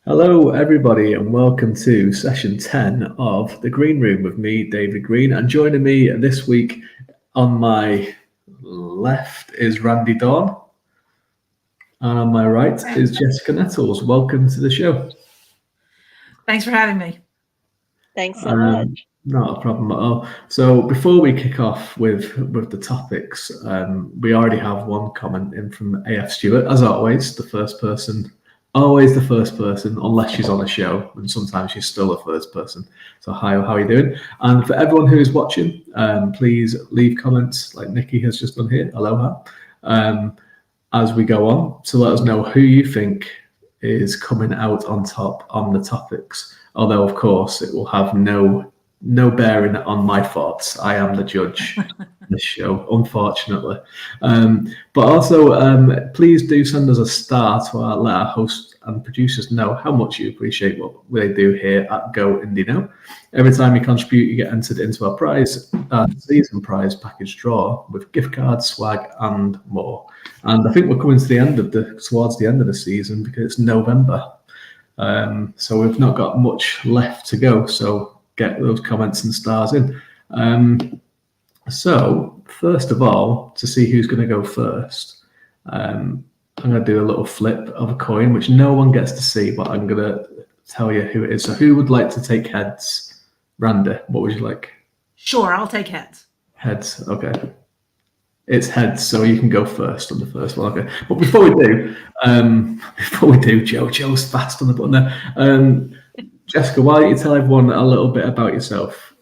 Hello, everybody, and welcome to session 10 of The Green Room with me, David Green. And joining me this week on my left is Randee Dawn, and on my right is Jessica Nettles. Welcome to the show. Thanks for having me. Thanks so much. Not a problem at all. So before we kick off with the topics, we already have one comment in from AF Stewart, as always, always the first person, unless she's on a show, and sometimes she's still the first person. So hi, how are you doing? And for everyone who is watching, please leave comments like Nikki has just done here, aloha, as we go on, to let us know who you think is coming out on top on the topics. Although, of course, it will have no bearing on my thoughts. I am the judge in this show, unfortunately. But also, please do send us a star to let our hosts and producers know how much you appreciate what they do here at Go Indie Now. Every time you contribute, you get entered into our season prize package draw with gift cards, swag, and more. And I think we're coming to towards the end of the season because it's November. So we've not got much left to go. So get those comments and stars in. So first of all, to see who's going to go first, I'm going to do a little flip of a coin, which no one gets to see, but I'm going to tell you who it is. So who would like to take heads? Randee, what would you like? Sure, I'll take heads. Heads, okay. It's heads, so you can go first on the first one. Okay, but before we do, Joe's fast on the button there. Jessica, why don't you tell everyone a little bit about yourself?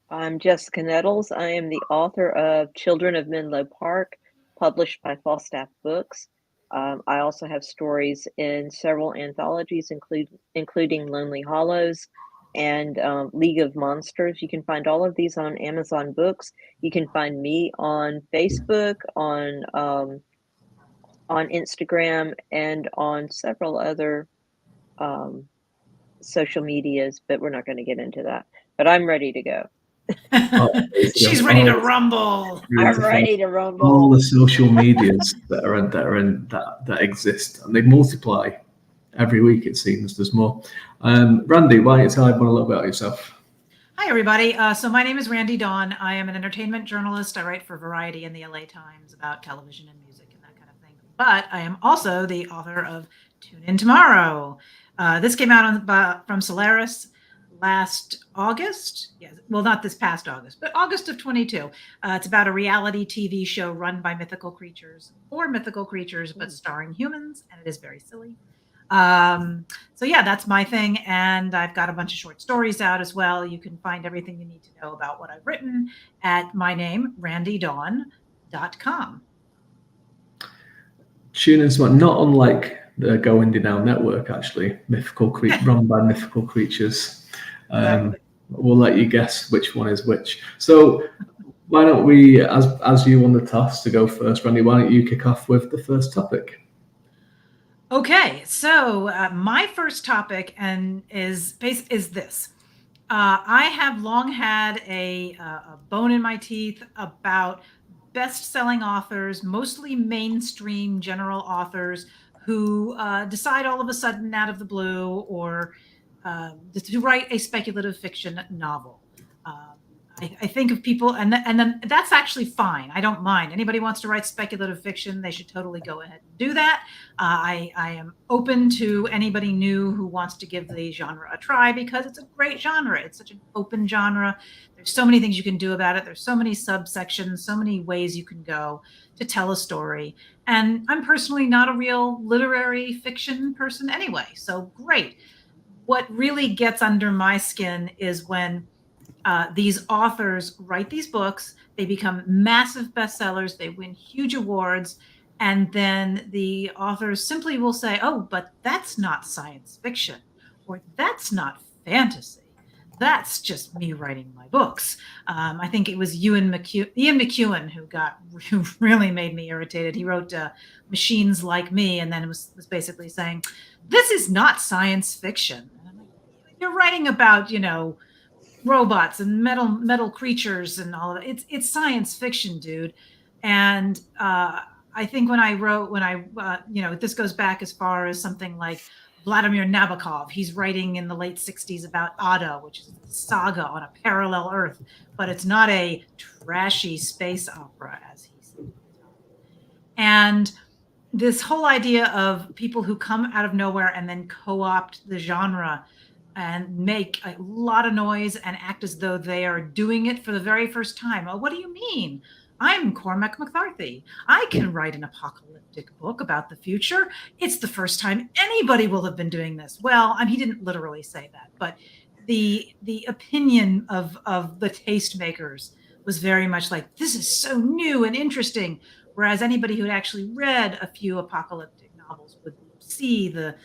I'm Jessica Nettles. I am the author of Children of Menlo Park, published by Falstaff Books. I also have stories in several anthologies, including Lonely Hollows and League of Monsters. You can find all of these on Amazon Books. You can find me on Facebook, on Instagram, and on several other social medias, but we're not going to get into that. But I'm ready to go. She's ready to rumble. I'm ready to rumble. All the social medias that exist, and they multiply every week. It seems there's more. Randee, why don't you tell everyone a little bit about yourself? Hi, everybody. So my name is Randee Dawn. I am an entertainment journalist. I write for Variety and the LA Times about television and music and that kind of thing. But I am also the author of Tune In Tomorrow. This came out from Solaris last August. Yes, well, not this past August, but August of 22. It's about a reality TV show run by mythical creatures, or mythical creatures, but starring humans, and it is very silly. So yeah, that's my thing. And I've got a bunch of short stories out as well. You can find everything you need to know about what I've written at my name, randeedawn.com. Tune In Tomorrow, not unlike the Go Indie Now network, actually, run by mythical creatures. Exactly. We'll let you guess which one is which. So why don't we, as you won the task to go first, Randee, why don't you kick off with the first topic? Okay, so my first topic is this. I have long had a bone in my teeth about best-selling authors, mostly mainstream general authors, who decide all of a sudden out of the blue or to write a speculative fiction novel. I think of people, and then that's actually fine. I don't mind. Anybody wants to write speculative fiction, they should totally go ahead and do that. I am open to anybody new who wants to give the genre a try because it's a great genre. It's such an open genre. There's so many things you can do about it. There's so many subsections, so many ways you can go to tell a story. And I'm personally not a real literary fiction person anyway, so great. What really gets under my skin is when these authors write these books, they become massive bestsellers, they win huge awards, and then the authors simply will say, oh, but that's not science fiction, or that's not fantasy. That's just me writing my books. I think it was Ian McEwan who really made me irritated. He wrote Machines Like Me, and then it was basically saying, this is not science fiction. And I'm like, you're writing about, robots and metal creatures and all of it. It's science fiction, dude. And I think when I this goes back as far as something like Vladimir Nabokov. He's writing in the late 60s about Ada, which is a saga on a parallel Earth, but it's not a trashy space opera as he said. And this whole idea of people who come out of nowhere and then co-opt the genre and make a lot of noise and act as though they are doing it for the very first time. Oh, what do you mean? I'm Cormac McCarthy. I can write an apocalyptic book about the future. It's the first time anybody will have been doing this. Well, he didn't literally say that, but the opinion of the tastemakers was very much like, this is so new and interesting. Whereas anybody who had actually read a few apocalyptic novels would see the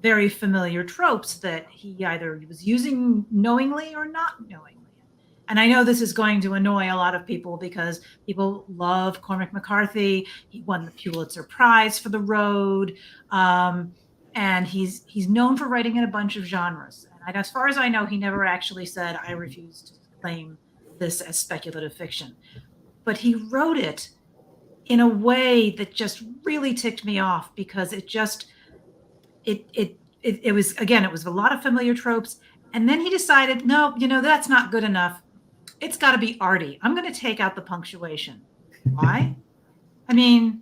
very familiar tropes that he either was using knowingly or not knowingly. And I know this is going to annoy a lot of people because people love Cormac McCarthy. He won the Pulitzer Prize for The Road. And he's known for writing in a bunch of genres. And as far as I know, he never actually said, I refuse to claim this as speculative fiction. But he wrote it in a way that just really ticked me off because it was a lot of familiar tropes. And then he decided, no, that's not good enough. It's got to be arty. I'm going to take out the punctuation. Why? I mean,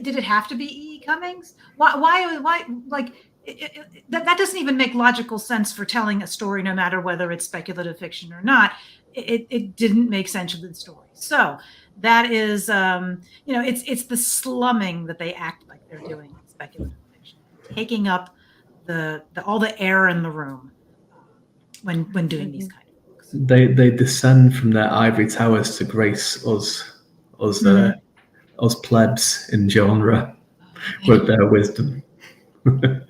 did it have to be E.E. Cummings? Why like, that doesn't even make logical sense for telling a story, no matter whether it's speculative fiction or not. It didn't make sense of the story. So that is, it's the slumming that they act like they're doing in speculative fiction, taking up all the air in the room when doing these kind of books. They descend from their ivory towers to grace us plebs in genre with their wisdom. The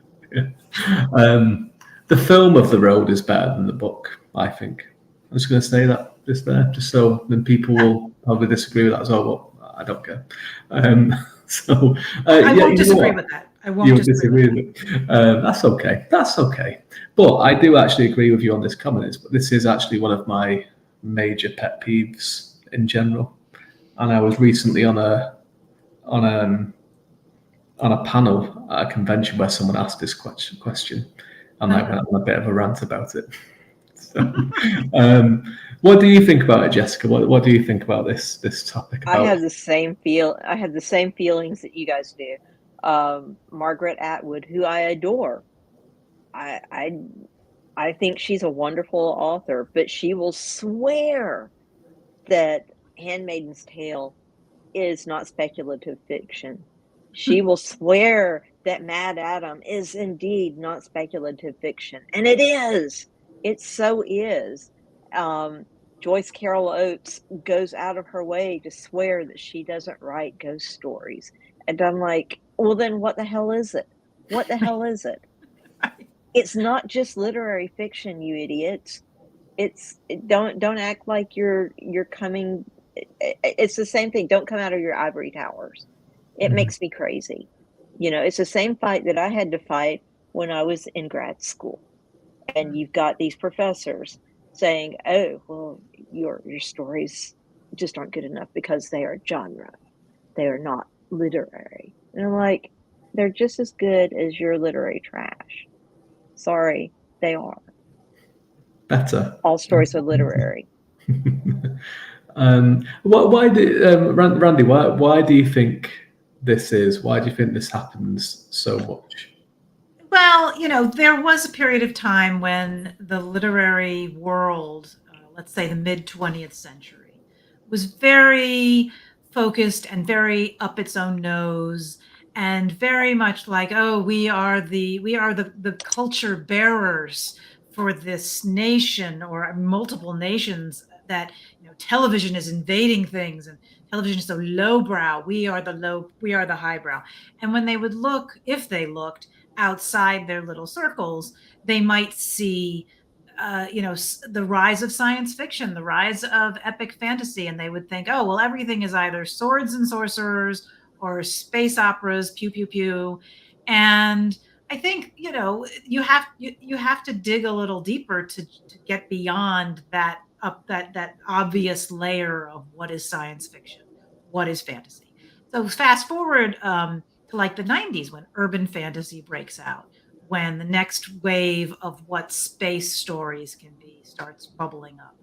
film of The Road is better than the book, I think. I'm just going to say that just so then people will probably disagree with that as well, but I don't care. I won't disagree with that. I won't disagree with it. That's okay. But I do actually agree with you on this comment. This is actually one of my major pet peeves in general. And I was recently on a panel at a convention where someone asked this question, and I went on a bit of a rant about it. So, what do you think about it, Jessica? What do you think about this topic? I have the same feelings that you guys do. Margaret Atwood, who I adore, I think she's a wonderful author, but she will swear that Handmaid's Tale is not speculative fiction. She will swear that Mad Adam is indeed not speculative fiction, and it is. It so is. Joyce Carol Oates goes out of her way to swear that she doesn't write ghost stories. And I'm like, well, then what the hell is it? What the hell is it? It's not just literary fiction, you idiots. Don't act like you're coming. It's the same thing. Don't come out of your ivory towers. It makes me crazy. It's the same fight that I had to fight when I was in grad school. And you've got these professors saying, oh, well, your stories just aren't good enough because they are genre. They are not literary. And I'm like, they're just as good as your literary trash. Sorry, they are. Better. All stories are literary. Why do Randy? Why do you think this is? Why do you think this happens so much? Well, there was a period of time when the literary world, let's say the mid 20th century, was very focused and very up its own nose and very much like, oh, we are the culture bearers for this nation or multiple nations, that television is invading things and television is so lowbrow. We are the highbrow. And when they would look, if they looked outside their little circles, they might see the rise of science fiction, the rise of epic fantasy, and they would think, oh, well, everything is either swords and sorcerers or space operas, pew pew pew. And I think you have to dig a little deeper to get beyond that obvious layer of what is science fiction, what is fantasy. So fast forward to like the 90s when urban fantasy breaks out, when the next wave of what space stories can be starts bubbling up.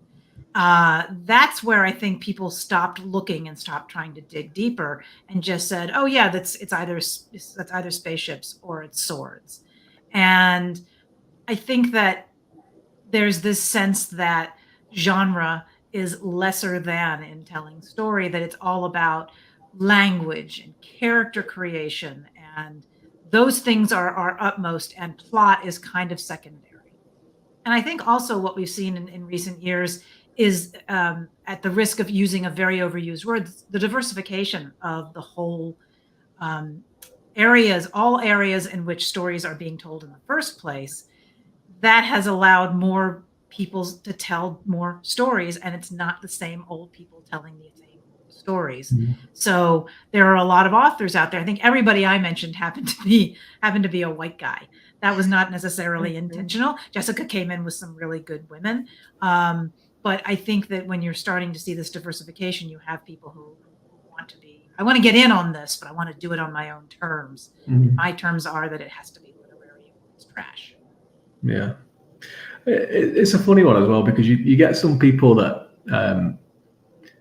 That's where I think people stopped looking and stopped trying to dig deeper and just said, "Oh yeah, that's either spaceships or it's swords." And I think that there's this sense that genre is lesser than in telling story, that it's all about language and character creation, and those things are utmost, and plot is kind of secondary. And I think also what we've seen in recent years is, at the risk of using a very overused word, the diversification of the whole um, all areas in which stories are being told in the first place. That has allowed more people to tell more stories, and it's not the same old people telling the same old stories. Mhm. So there are a lot of authors out there. I think everybody I mentioned happened to be a white guy. That was not necessarily intentional. Jessica came in with some really good women. But I think that when you're starting to see this diversification, you have people who want to be, I want to get in on this, but I want to do it on my own terms. Mhm. My terms are that it has to be literary or it's trash. Yeah. It's a funny one as well, because you get some people that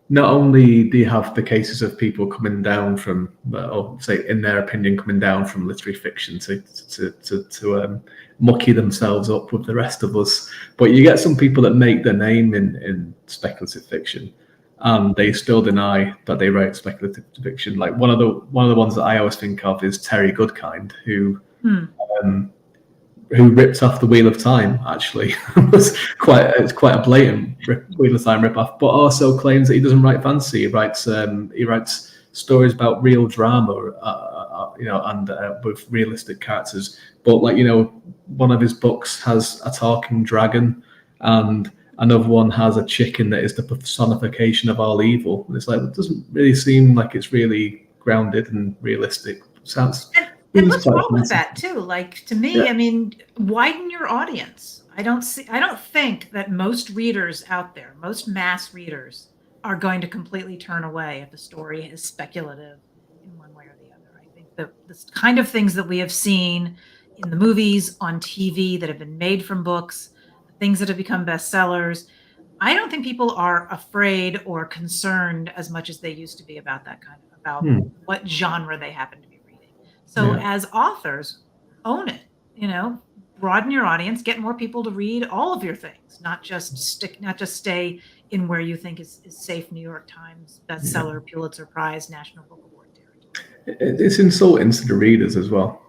not only do you have the cases of people coming down from, or say in their opinion, coming down from literary fiction to mucky themselves up with the rest of us, but you get some people that make their name in speculative fiction, and they still deny that they write speculative fiction. Like one of the ones that I always think of is Terry Goodkind, who ripped off the Wheel of Time. Actually, it's quite a blatant Wheel of Time ripoff, but also claims that he doesn't write fantasy. He writes stories about real drama, and with realistic characters. But one of his books has a talking dragon, and another one has a chicken that is the personification of all evil. And it's like, it doesn't really seem like it's really grounded and realistic. Sounds. And what's wrong with that too? Like, to me, Yeah. I mean, widen your audience. I don't think that most readers out there, most mass readers, are going to completely turn away if a story is speculative in one way or the other. I think that the kind of things that we have seen in the movies, on TV, that have been made from books, the things that have become bestsellers, I don't think people are afraid or concerned as much as they used to be about that kind of, about what genre they happen to be reading. So as authors, own it, broaden your audience, get more people to read all of your things, not just stay in where you think is safe New York Times bestseller, Pulitzer Prize, National Book Award territory. It's insulting to the readers as well,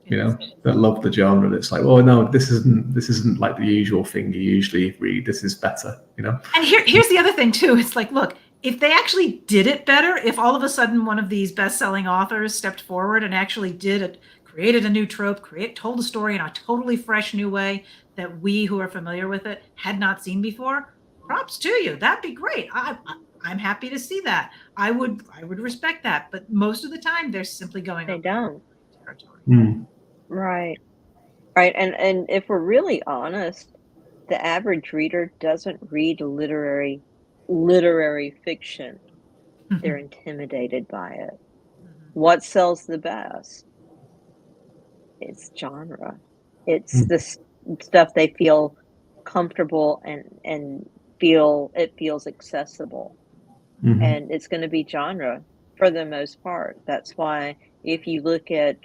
that love the genre. It's like, oh no, this isn't like the usual thing you usually read. This is better, And here's the other thing too. It's like, look, if they actually did it better, if all of a sudden one of these best-selling authors stepped forward and actually created a new trope, told a story in a totally fresh new way that we who are familiar with it had not seen before, props to you. That'd be great. I'm happy to see that. I would respect that. But most of the time, they're simply going. They don't. Territory. Right. And if we're really honest, the average reader doesn't read literary fiction. They're intimidated by it. What sells the best? It's genre. It's the stuff they feel comfortable and feels accessible. And it's going to be genre for the most part. That's why if you look at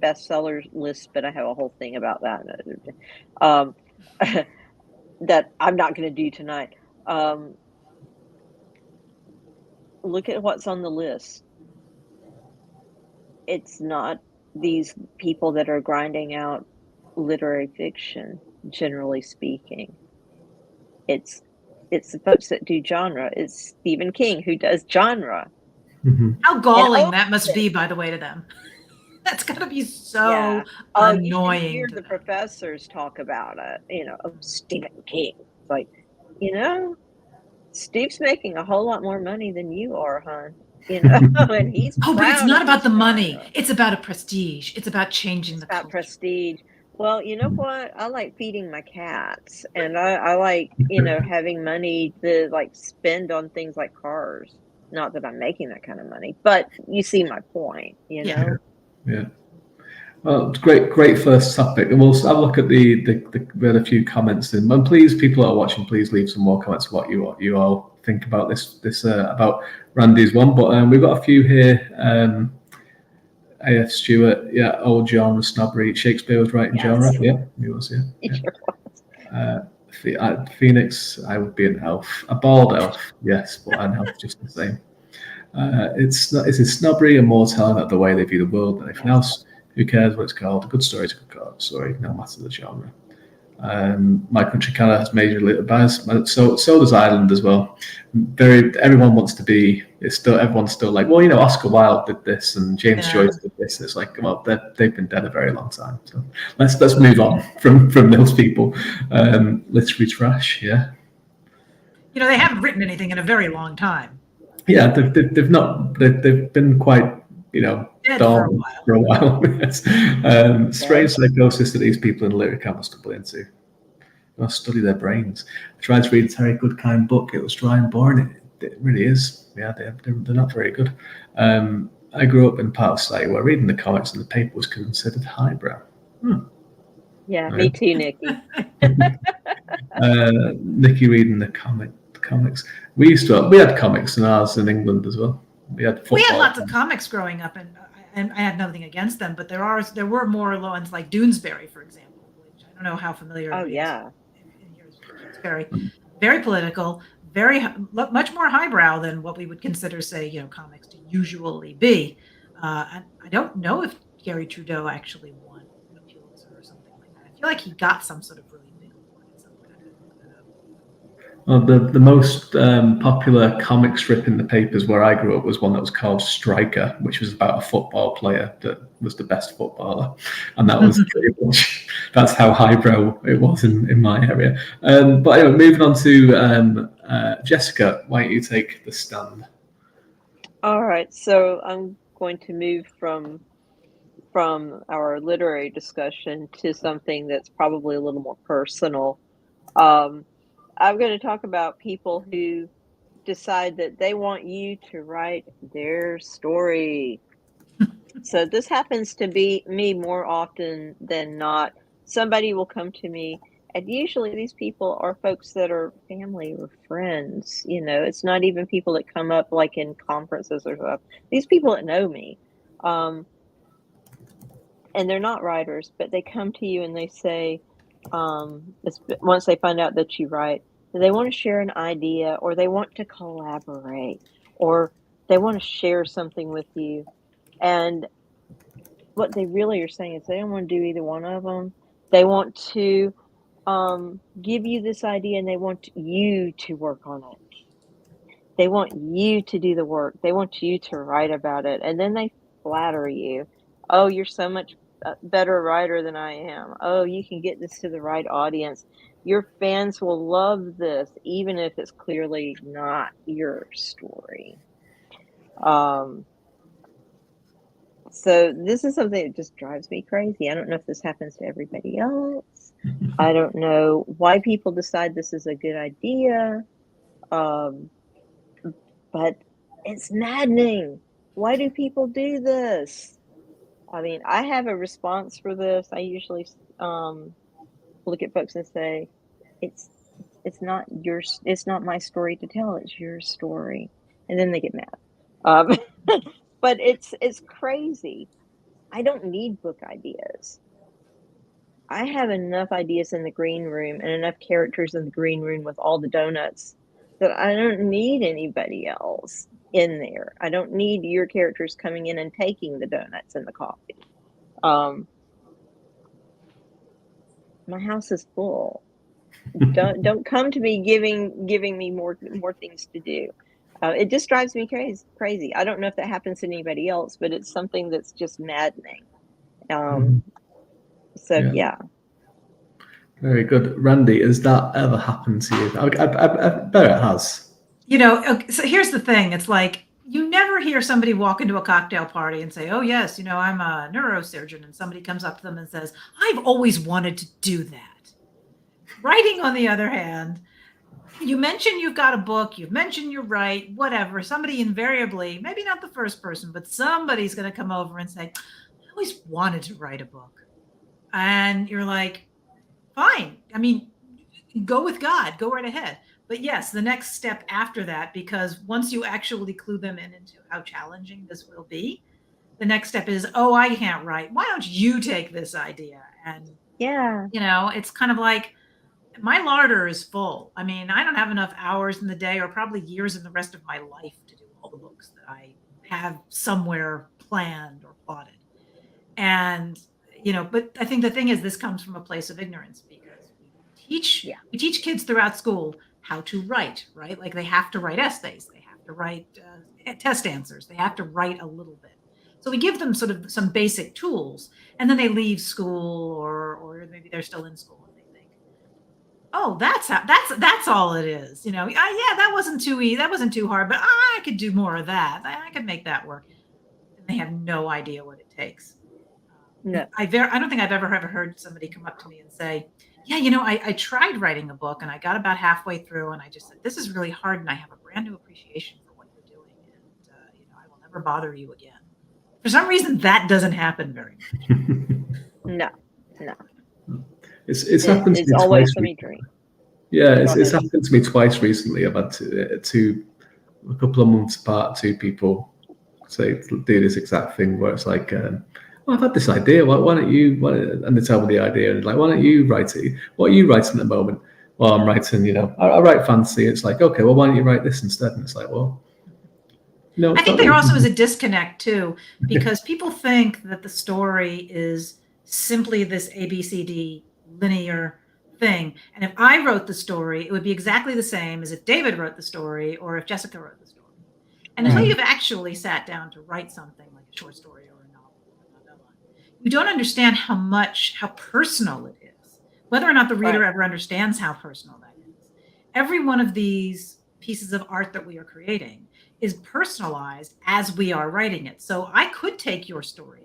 bestseller lists, but I have a whole thing about that that I'm not going to do tonight. Look at what's on the list. It's not these people that are grinding out literary fiction, generally speaking. It's the folks that do genre. It's Stephen King who does genre. How galling that must be, by the way, to them. That's got to be so annoying. You hear the professors talk about it, Stephen King. It's like, Steve's making a whole lot more money than you are, hon. And he's but it's not about the money. It's about a prestige. It's about changing the culture. Prestige. Well, you know what? I like feeding my cats, and I like, having money to spend on things like cars. Not that I'm making that kind of money, but you see my point, Yeah. Well, it's great first topic, and we'll have a look at we had a few comments in. And please, people that are watching, please leave some more comments. What you all think about this about Randee's one, but we've got a few here. A.F. Stewart, yeah, old genre snobbery. Shakespeare was writing genre, yeah, he was, yeah. He sure was. Phoenix, I would be an elf, a bald elf, yes, but an elf just the same. It's a snobbery and more telling of the way they view the world than anything else. Who cares what it's called? A good story is a good story, no matter the genre. My Country Canada has major buzz, so does Ireland as well. Everyone wants to be. Everyone's still like, well, Oscar Wilde did this and James Joyce did this. It's like, well, they've been dead a very long time. So let's move on from those people. Literary trash, yeah. They haven't written anything in a very long time. Yeah, they've been quite dormant for a while. Strange psychosis that these people in the literary camp stumble into. I must study their brains. I tried to read a Terry Goodkind book. It was dry and boring. It really is. Yeah, they're not very good. I grew up in part of society where reading the comics and the paper was considered highbrow. Yeah, me too, Nikki. Nikki reading the comics. We had comics in ours in England as well. We had lots of comics growing up, and I had nothing against them, but there were more ones like Doonesbury, for example, which I don't know how familiar. Oh yeah, it's very political, much more highbrow than what we would consider, say, comics to usually be. And I don't know if Gary Trudeau actually won a Pulitzer or something like that. I feel like he got some sort of really big award at some point. Well, the most popular comic strip in the papers where I grew up was one that was called Striker, which was about a football player that was the best footballer, and that was pretty much that's how highbrow it was in my area. But anyway, moving on to Jessica, why don't you take the stand? All right, so I'm going to move from our literary discussion to something that's probably a little more personal. I'm going to talk about people who decide that they want you to write their story. So this happens to be me more often than not. Somebody will come to me, and usually these people are folks that are family or friends. It's not even people that come up like in conferences or stuff. These people that know me, and they're not writers, but they come to you and they say, once they find out that you write, they want to share an idea, or they want to collaborate, or they want to share something with you. And what they really are saying is they don't want to do either one of them. They want to give you this idea, and they want you to work on it. They want you to do the work. They want you to write about it. And then they flatter you. Oh, you're so much better writer than I am. Oh, you can get this to the right audience. Your fans will love this, even if it's clearly not your story. So this is something that just drives me crazy. I don't know if this happens to everybody else. I don't know why people decide this is a good idea. But it's maddening. Why do people do this? I mean, I have a response for this. I usually look at folks and say, it's not yours. It's not my story to tell. It's your story. And then they get mad. But it's crazy. I don't need book ideas. I have enough ideas in the green room and enough characters in the green room with all the donuts that I don't need anybody else in there. I don't need your characters coming in and taking the donuts and the coffee. My house is full. Don't come to me giving me more things to do. It just drives me crazy. I don't know if that happens to anybody else, but it's something that's just maddening. So yeah. Very good. Randee, has that ever happened to you? I bet it has. So here's the thing. It's like, you never hear somebody walk into a cocktail party and say, oh, yes, I'm a neurosurgeon. And somebody comes up to them and says, I've always wanted to do that. Writing, on the other hand, you mention you've got a book, you've mentioned you write, whatever. Somebody invariably, maybe not the first person, but somebody's going to come over and say, I always wanted to write a book. And you're like, fine. I mean, go with God, go right ahead. But yes, the next step after that, because once you actually clue them in into how challenging this will be, the next step is, oh, I can't write. Why don't you take this idea? And, Yeah. it's kind of like my larder is full. I mean, I don't have enough hours in the day or probably years in the rest of my life to do all the books that I have somewhere planned or plotted. And, but I think the thing is this comes from a place of ignorance because Yeah. we teach kids throughout school how to write, right? Like they have to write essays, they have to write test answers, they have to write a little bit. So we give them sort of some basic tools, and then they leave school, or maybe they're still in school and they think, oh, that's all it is. Yeah, that wasn't too easy, that wasn't too hard, but I could do more of that. I could make that work. And they have no idea what it takes. No. I don't think I've ever heard somebody come up to me and say, yeah, I tried writing a book and I got about halfway through and I just said, this is really hard and I have a brand new appreciation for what you're doing. And, I will never bother you again. For some reason, that doesn't happen very much. No. It's happened to It's me always twice. let me dream. Yeah, Go it's ahead. happened to me twice recently. I've had a couple of months apart, two people say do this exact thing where it's like, I've had this idea. Why don't you? And they tell me the idea, and like, why don't you write it? What are you writing at the moment? Well, I'm writing. I write fantasy. It's like, okay, well, why don't you write this instead? And it's like, well, no. I think there also is a disconnect too, because people think that the story is simply this ABCD linear thing. And if I wrote the story, it would be exactly the same as if David wrote the story or if Jessica wrote the story. And until you've actually sat down to write something like a short story or a novel or a novella, you don't understand how personal it is, whether or not the reader ever understands how personal that is. Every one of these pieces of art that we are creating is personalized as we are writing it. So I could take your story,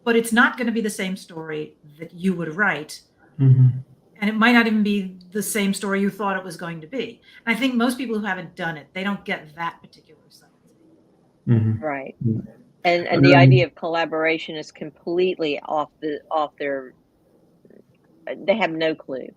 but it's not going to be the same story that you would write. Mm-hmm. And it might not even be the same story you thought it was going to be. And I think most people who haven't done it, they don't get that particular side. Mm-hmm. Right. And the idea of collaboration is completely off their. They have no clue.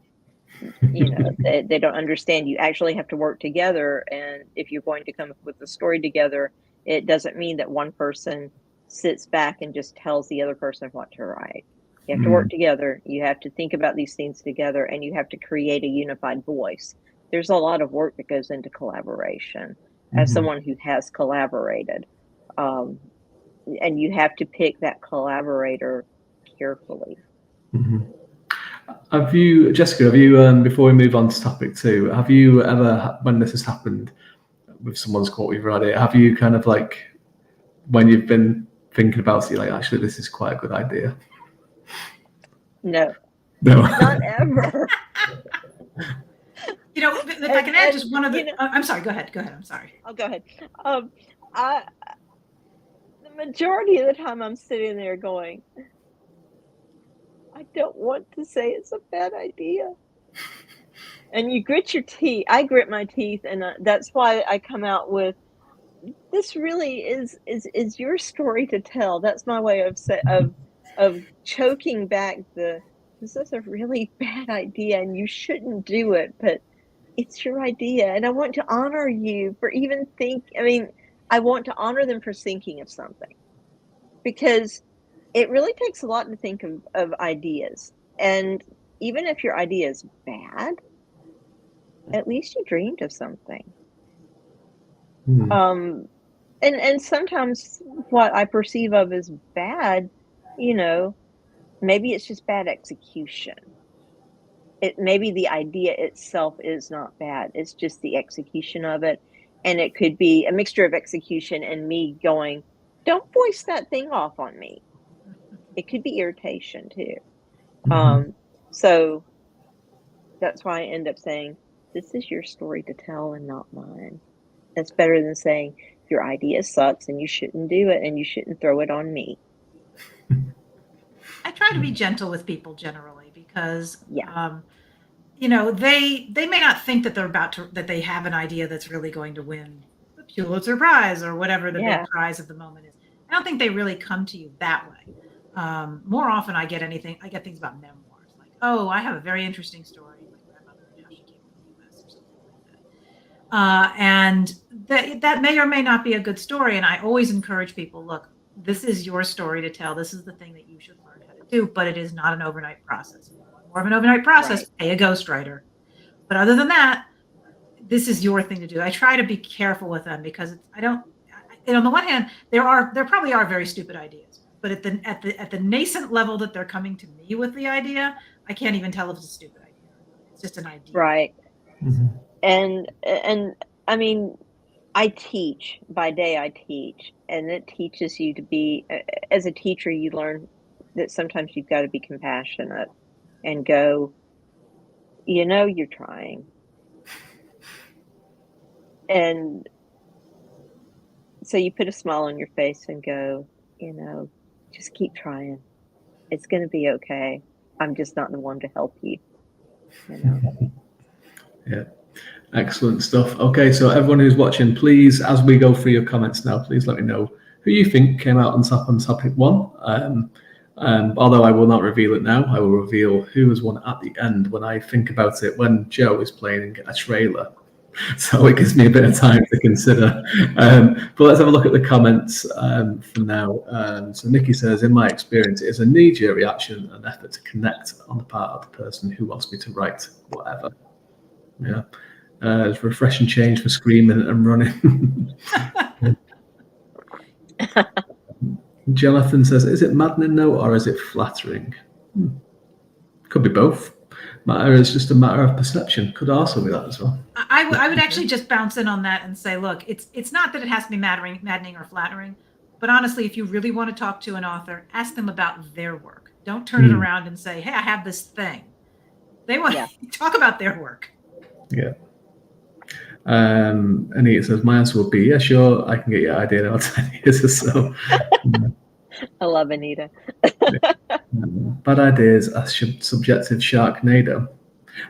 They don't understand. You actually have to work together, and if you're going to come up with a story together, it doesn't mean that one person sits back and just tells the other person what to write. You have to work together. You have to think about these things together, and you have to create a unified voice. There's a lot of work that goes into collaboration. As someone who has collaborated, and you have to pick that collaborator carefully. Mm-hmm. Jessica, before we move on to topic 2, have you ever, when this has happened with someone's caught with your idea, have you kind of like, when you've been thinking about it, you're like, actually, this is quite a good idea? No. No. Not ever. If I can add just one other, I'm sorry, go ahead. I'm sorry. I'll go ahead. The majority of the time I'm sitting there going, I don't want to say it's a bad idea. And you grit your teeth. I grit my teeth, and that's why I come out with, this really is your story to tell. That's my way of choking back this is a really bad idea and you shouldn't do it, but it's your idea. And I want to honor you for I want to honor them for thinking of something, because it really takes a lot to think of ideas. And even if your idea is bad, at least you dreamed of something. And sometimes what I perceive of as bad, maybe it's just bad execution. Maybe the idea itself is not bad. It's just the execution of it. And it could be a mixture of execution and me going, don't voice that thing off on me. It could be irritation too. So that's why I end up saying, this is your story to tell and not mine. That's better than saying your idea sucks and you shouldn't do it and you shouldn't throw it on me. I try to be gentle with people generally because, Yeah. They may not think that that they have an idea that's really going to win the Pulitzer Prize or whatever the big prize of the moment is. I don't think they really come to you that way. More often I get things about memoirs, like, oh, I have a very interesting story of my grandmother and how she came to the US or something like that. And that may or may not be a good story. And I always encourage people, look, this is your story to tell. This is the thing that you should learn how to do, but it is not an overnight process. If you want more of an overnight process, Right. pay a ghostwriter. But other than that, this is your thing to do. I try to be careful with them because and on the one hand, there probably are very stupid ideas, but at the nascent level that they're coming to me with the idea, I can't even tell if it's a stupid idea or not. It's just an idea. Right. Mhm. And I mean, I teach by day. I teach, and it teaches you to be as a teacher. You learn that sometimes you've got to be compassionate and go. You're trying, and so you put a smile on your face and go. Just keep trying. It's going to be okay. I'm just not the one to help you. Yeah. Excellent stuff. Okay, so everyone who's watching, please, as we go through your comments now, please let me know who you think came out on top on topic one. Although I will not reveal it now, I will reveal who was one at the end when I think about it when Joe is playing a trailer. So it gives me a bit of time to consider. But let's have a look at the comments for now. So Nikki says, in my experience, it is a knee-jerk reaction, an effort to connect on the part of the person who wants me to write whatever. Yeah. It's a refreshing change for screaming and running. Jonathan says, is it maddening though, or is it flattering? Could be both. It's just a matter of perception. Could also be that as well. I would actually just bounce in on that and say, look, it's not that it has to be maddening or flattering, but honestly, if you really want to talk to an author, ask them about their work. Don't turn it around and say, hey, I have this thing. They want to talk about their work. Yeah. Anita says, my answer would be, yeah, sure, I can get your idea in about 10 years or so. I love Anita. Bad ideas are subjective Sharknado.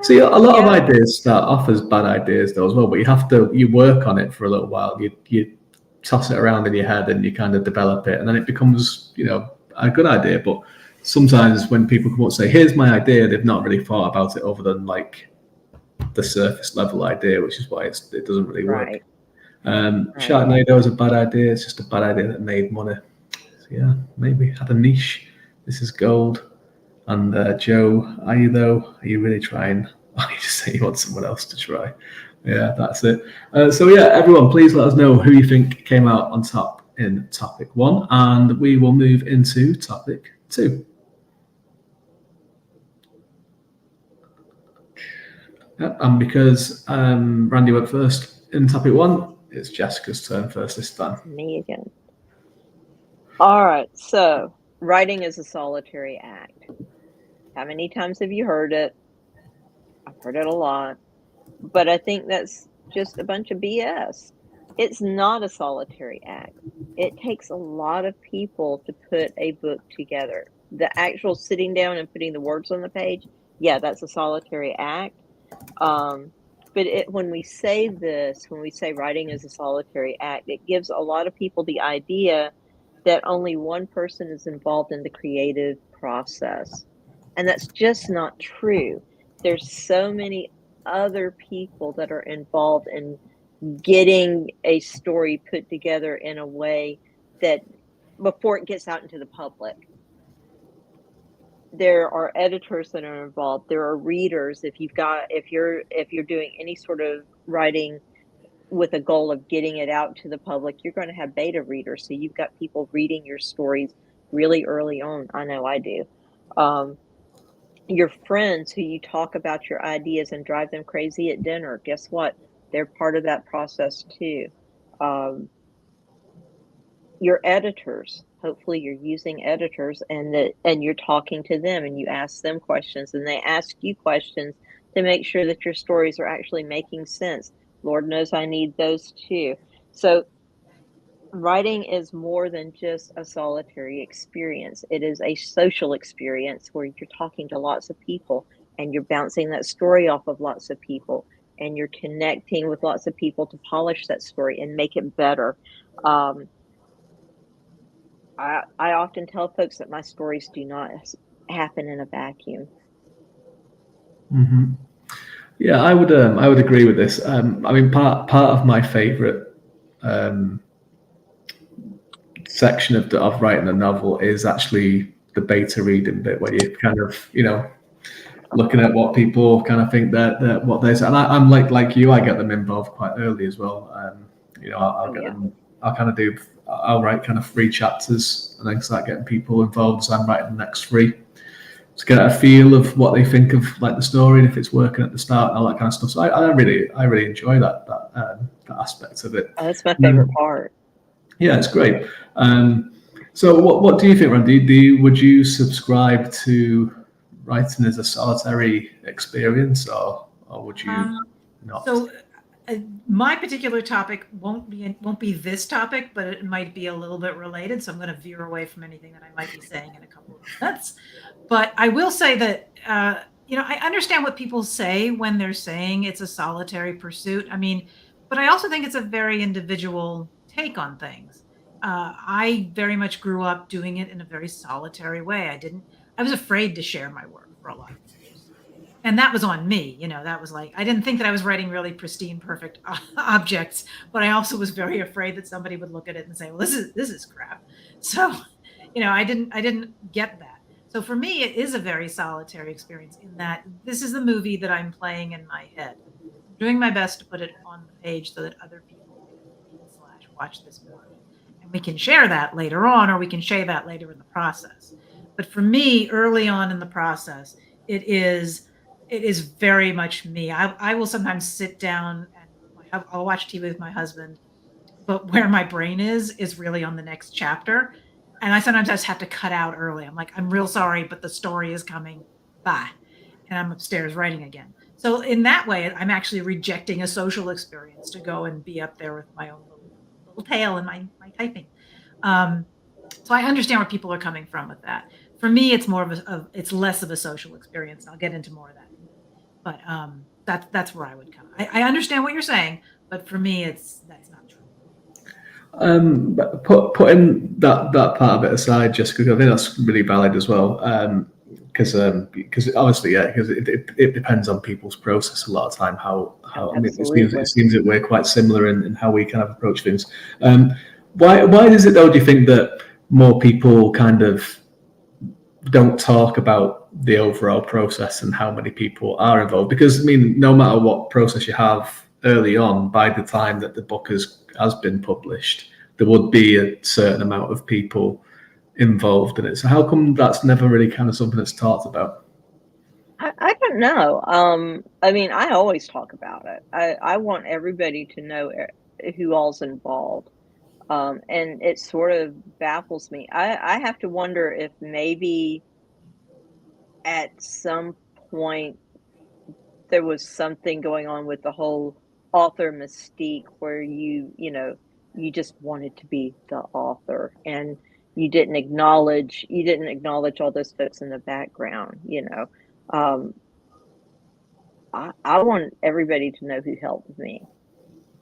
See, a lot of ideas start off as bad ideas though as well, but you work on it for a little while. You toss it around in your head and you kind of develop it, and then it becomes, a good idea. But sometimes when people come up and say, here's my idea, they've not really thought about it other than like the surface level idea, which is why it doesn't really work. Right. Sharknado is a bad idea. It's just a bad idea that made money. So yeah, maybe had a niche. This is gold. And Joe, are you really trying? Or you just say you want someone else to try? Yeah, that's it. So yeah, everyone, please let us know who you think came out on top in topic one, and we will move into topic two. Yeah, and because Randee went first in topic one, it's Jessica's turn first this time. Me again. All right, so writing is a solitary act. How many times have you heard it? I've heard it a lot, but I think that's just a bunch of BS. It's not a solitary act. It takes a lot of people to put a book together. The actual sitting down and putting the words on the page, yeah, that's a solitary act. But when we say writing is a solitary act, it gives a lot of people the idea that only one person is involved in the creative process. And that's just not true. There's so many other people that are involved in getting a story put together in a way that before it gets out into the public. There are editors that are involved. There are readers. If you're doing any sort of writing with a goal of getting it out to the public, you're going to have beta readers. So you've got people reading your stories really early on. I know I do. Your friends who you talk about your ideas and drive them crazy at dinner, guess what? They're part of that process too. Your editors, hopefully you're using editors and you're talking to them and you ask them questions and they ask you questions to make sure that your stories are actually making sense. Lord knows I need those too. So writing is more than just a solitary experience. It is a social experience where you're talking to lots of people and you're bouncing that story off of lots of people and you're connecting with lots of people to polish that story and make it better. I often tell folks that my stories do not happen in a vacuum. Mm-hmm. Yeah, I would agree with this. I mean, part of my favourite section of writing a novel is actually the beta reading bit, where you kind of looking at what people kind of think that what they say. And I'm like you, I get them involved quite early as well. I'll get them. I'll write kind of 3 chapters and then start getting people involved as I'm writing the next 3 to get a feel of what they think of like the story and if it's working at the start and all that kind of stuff. So I really enjoy that aspect of it. Oh, that's my favorite part. Yeah, it's great. So what do you think, Randee? Would you subscribe to writing as a solitary experience, or would you not? So my particular topic won't be this topic, but it might be a little bit related. So I'm going to veer away from anything that I might be saying in a couple of minutes. But I will say that I understand what people say when they're saying it's a solitary pursuit. I mean, but I also think it's a very individual take on things. I very much grew up doing it in a very solitary way. I was afraid to share my work for a lot of years. And that was on me. That was like, I didn't think that I was writing really pristine, perfect objects, but I also was very afraid that somebody would look at it and say, well, this is crap. So, I didn't get that. So for me, it is a very solitary experience in that this is the movie that I'm playing in my head. I'm doing my best to put it on the page so that other people can read/watch this movie. And we can share that later on, or we can share that later in the process. But for me, early on in the process, it is very much me. I will sometimes sit down and I'll watch TV with my husband, but where my brain is really on the next chapter. And I sometimes just have to cut out early. I'm like, I'm real sorry, but the story is coming. Bye. And I'm upstairs writing again. So in that way, I'm actually rejecting a social experience to go and be up there with my own little tale and my typing. So I understand where people are coming from with that. For me, it's more of it's less of a social experience. And I'll get into more of that in a minute. But that's where I would come. I understand what you're saying, but for me, that's not true. But putting that part of it aside, just because I think that's really valid as well. Because obviously, yeah, because it depends on people's process a lot of time. I mean, it seems that we're quite similar in how we kind of approach things. Why is it though? Do you think that more people kind of don't talk about the overall process and how many people are involved? Because I mean, no matter what process you have early on, by the time that the book has been published, there would be a certain amount of people involved in it. So how come that's never really kind of something that's talked about? I don't know. I mean, I always talk about it. I want everybody to know who all's involved. And it sort of baffles me. I have to wonder if maybe at some point there was something going on with the whole author mystique where you just wanted to be the author and you didn't acknowledge all those folks in the background. I want everybody to know who helped me,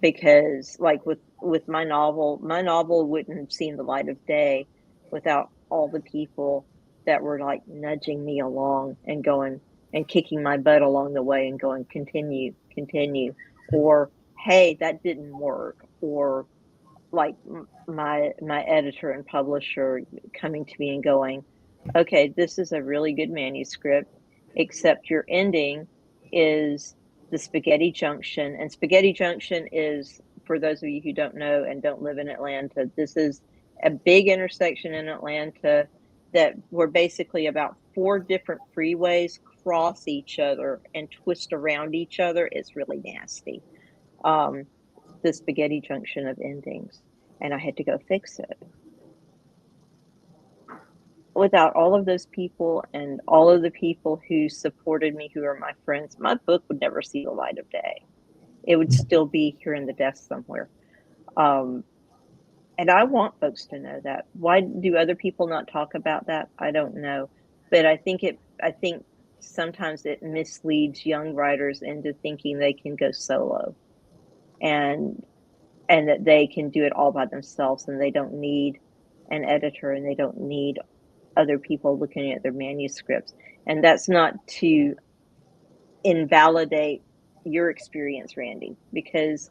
because like with my novel wouldn't have seen the light of day without all the people that were like nudging me along and going and kicking my butt along the way and going, continue, or hey, that didn't work, or like my editor and publisher coming to me and going, okay, this is a really good manuscript, except your ending is the spaghetti junction. And spaghetti junction is, for those of you who don't know and don't live in Atlanta, this is a big intersection in Atlanta that where basically about 4 different freeways cross each other and twist around each other. It's really nasty. The spaghetti junction of endings. And I had to go fix it. Without all of those people and all of the people who supported me, who are my friends, my book would never see the light of day. It would still be here in the desk somewhere. And I want folks to know that. Why do other people not talk about that? I don't know. But I think sometimes it misleads young writers into thinking they can go solo and that they can do it all by themselves and they don't need an editor, and they don't need other people looking at their manuscripts. And that's not to invalidate your experience, Randee, because,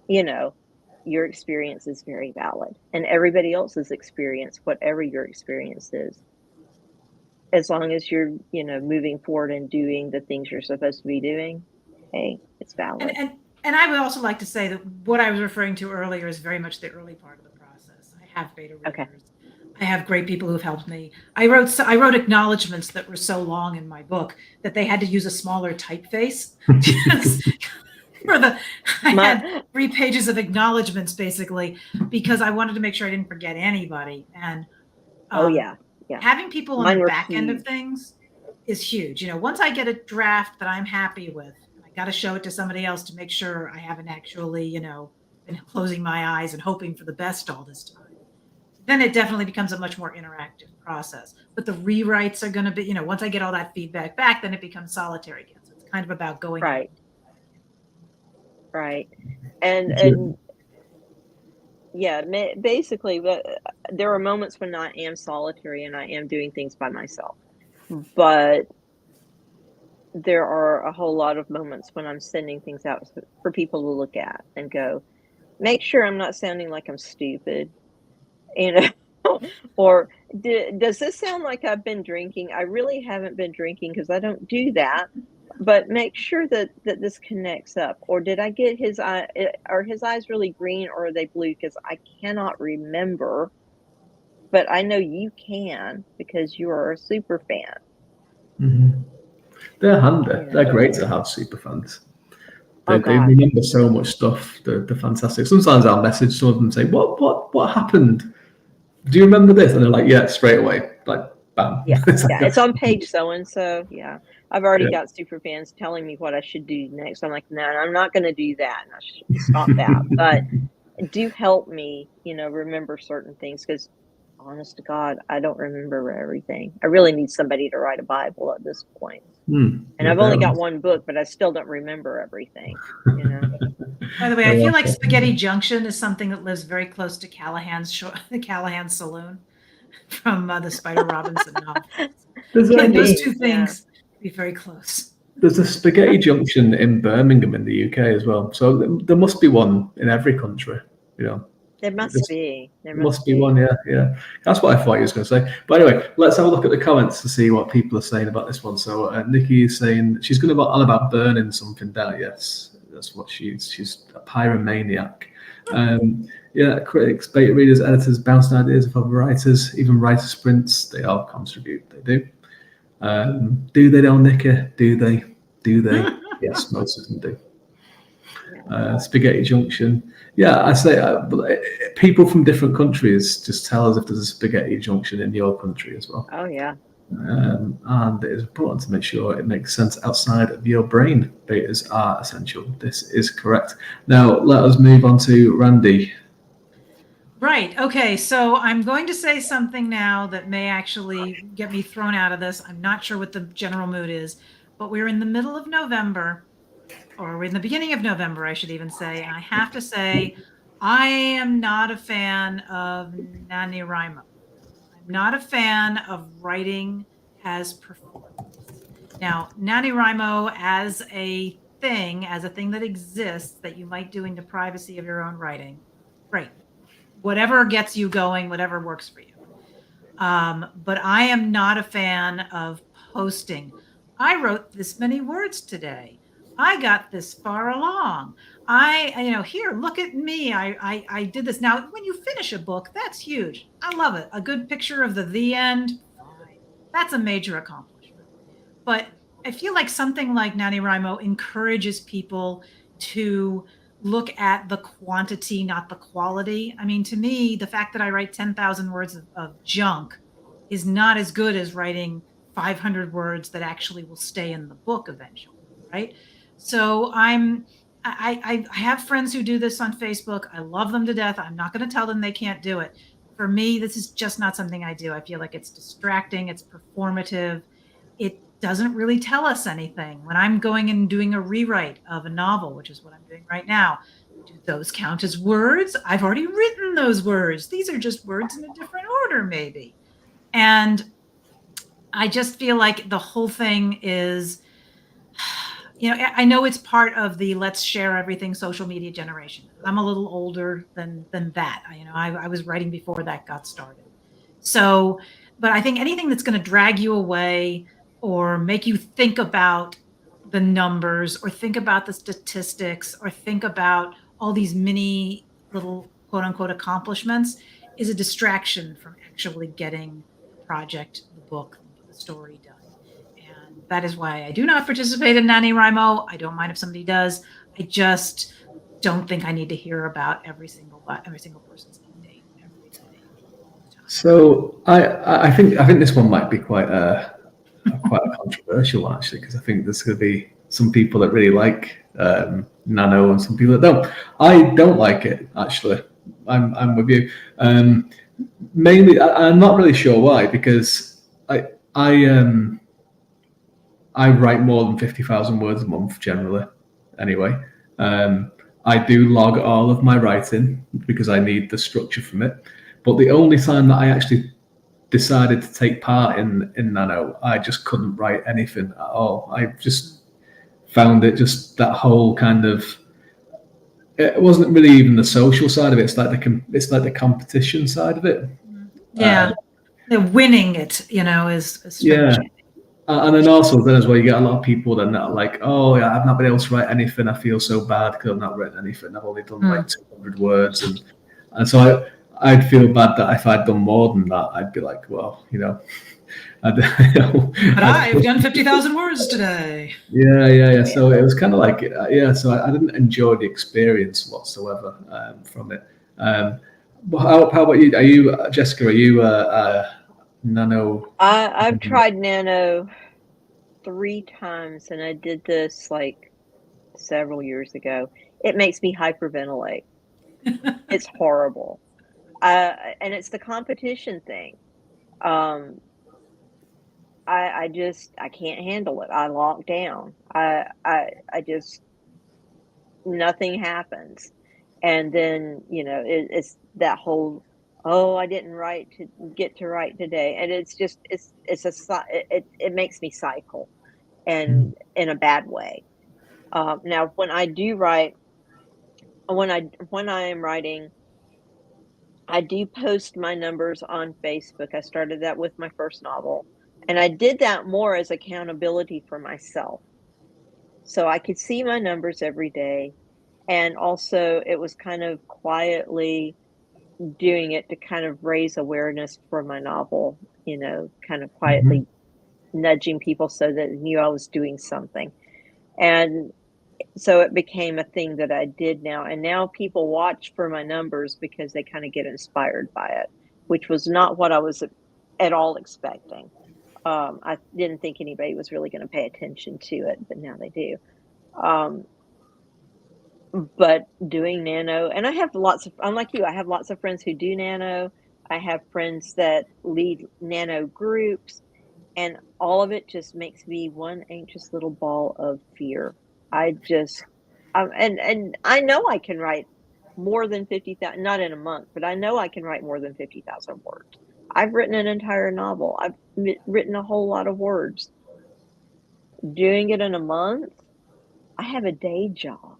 you know, your experience is very valid, and everybody else's experience, whatever your experience is, as long as you're, you know, moving forward and doing the things you're supposed to be doing, hey, it's valid. And I would also like to say that what I was referring to earlier is very much the early part of the process. I have beta readers. Okay. I have great people who've helped me. I wrote acknowledgments that were so long in my book that they had to use a smaller typeface. I had 3 pages of acknowledgments basically because I wanted to make sure I didn't forget anybody. And having people on the back end of things is huge. You know, once I get a draft that I'm happy with, I got to show it to somebody else to make sure I haven't actually, you know, been closing my eyes and hoping for the best all this time. Then it definitely becomes a much more interactive process. But the rewrites are going to be, you know, once I get all that feedback back, then it becomes solitary again. So it's kind of about going right. And yeah, basically, there are moments when I am solitary and I am doing things by myself, but there are a whole lot of moments when I'm sending things out for people to look at and go, make sure I'm not sounding like I'm stupid, you know, or does this sound like I've been drinking? I really haven't been drinking because I don't do that. But make sure that this connects up. Or did I get his eye? Are his eyes really green or are they blue? Because I cannot remember. But I know you can because you are a super fan. Mm-hmm. They're handy. Yeah. They're great to have super fans. They God. remember so much stuff. They're fantastic. Sometimes I'll message some of them and say, "What happened? Do you remember this?" And they're like, "Yeah," straight away. Like, bam. Yeah, it's on page so and so. Yeah, I've already got super fans telling me what I should do next. I'm like, no, I'm not going to do that. And I should stop that. But do help me, you know, remember certain things because, honest to God, I don't remember everything. I really need somebody to write a Bible at this point. And I've only got one book, but I still don't remember everything. You know. By the way, I feel like Spaghetti Junction is something that lives very close to the Callahan's Saloon from the Spider Robinson novel. Those two things be very close. There's a Spaghetti Junction in Birmingham in the UK as well. So there must be one in every country, you know. There must be. There must be one, yeah. That's what I thought you was going to say. But anyway, let's have a look at the comments to see what people are saying about this one. So Nikki is saying she's going to on about burning something down. Yes, that's what she's a pyromaniac. Yeah, critics, beta readers, editors, bouncing ideas of other writers, even writer sprints, they all contribute. They do. Do they, though, Nikki? Do they? Yes, most of them do. Spaghetti Junction. Yeah, I say people from different countries just tell us if there's a Spaghetti Junction in your country as well. Oh, yeah. And it is important to make sure it makes sense outside of your brain. Betas are essential. This is correct. Now, let us move on to Randee. Right. Okay. So I'm going to say something now that may actually get me thrown out of this. I'm not sure what the general mood is, but we're in the middle of November, or we're in the beginning of November, I should even say. And I have to say, I am not a fan of NaNoWriMo. I'm not a fan of writing as performance. Now, NaNoWriMo as a thing that exists that you might do in the privacy of your own writing, great. Whatever gets you going, whatever works for you. But I am not a fan of posting. I wrote this many words today. I got this far along. Here, look at me. I did this. Now, when you finish a book, that's huge. I love it. A good picture of the end, fine. That's a major accomplishment. But I feel like something like NaNoWriMo encourages people to look at the quantity, not the quality. I mean, to me, the fact that I write 10,000 words of junk is not as good as writing 500 words that actually will stay in the book eventually, right? So I have friends who do this on Facebook. I love them to death. I'm not going to tell them they can't do it. For me, this is just not something I do. I feel like it's distracting. It's performative. It doesn't really tell us anything. When I'm going and doing a rewrite of a novel, which is what I'm doing right now, Do those count as words? I've already written those words. These are just words in a different order, maybe. And I just feel like the whole thing is, I know it's part of the let's share everything social media generation. I'm a little older than that. I was writing before that got started. So, but I think anything that's going to drag you away or make you think about the numbers or think about the statistics or think about all these mini little quote unquote accomplishments is a distraction from actually getting the project, the book, the story done. And that is why I do not participate in NaNoWriMo. I don't mind if somebody does. I just don't think I need to hear about every single person's update every day, all the time. So I think this one might be quite a controversial one, actually, because I think there's going to be some people that really like Nano and some people that don't. I don't like it, actually. I'm with you. Mainly, I'm not really sure why, because I write more than 50,000 words a month generally. Anyway, I do log all of my writing because I need the structure from it. But the only time that I actually decided to take part in Nano, I just couldn't write anything at all. I just found it just that whole kind of. It wasn't really even the social side of it. It's like the competition side of it. Yeah, the winning it, is strange. Yeah. And then also then as well, you get a lot of people that are like, oh yeah, I've not been able to write anything. I feel so bad because I've not written anything. I've only done like 200 words, and so I'd feel bad that if I'd done more than that, I'd be like, well, but I've done 50,000 words today. Yeah. So it was kind of like, so I didn't enjoy the experience whatsoever from it. How about you? Are you, Jessica, are you Nano? I've tried Nano 3 times, and I did this like several years ago. It makes me hyperventilate. It's horrible. And it's the competition thing. I can't handle it. I lock down. I just, nothing happens. And then, it's that whole, oh, I didn't get to write today. And it's just, it makes me cycle, and in a bad way. Now when I do write, when I am writing, I do post my numbers on Facebook. I started that with my first novel, and I did that more as accountability for myself. So I could see my numbers every day. And also it was kind of quietly doing it to kind of raise awareness for my novel, kind of quietly nudging people so that they knew I was doing something. And so it became a thing that I did now. And now people watch for my numbers because they kind of get inspired by it, which was not what I was at all expecting. I didn't think anybody was really going to pay attention to it, but now they do. But doing Nano, and I have unlike you, I have lots of friends who do Nano. I have friends that lead Nano groups, and all of it just makes me one anxious little ball of fear. And I know I can write more than 50,000, not in a month, but I know I can write more than 50,000 words. I've written an entire novel. I've written a whole lot of words. Doing it in a month, I have a day job.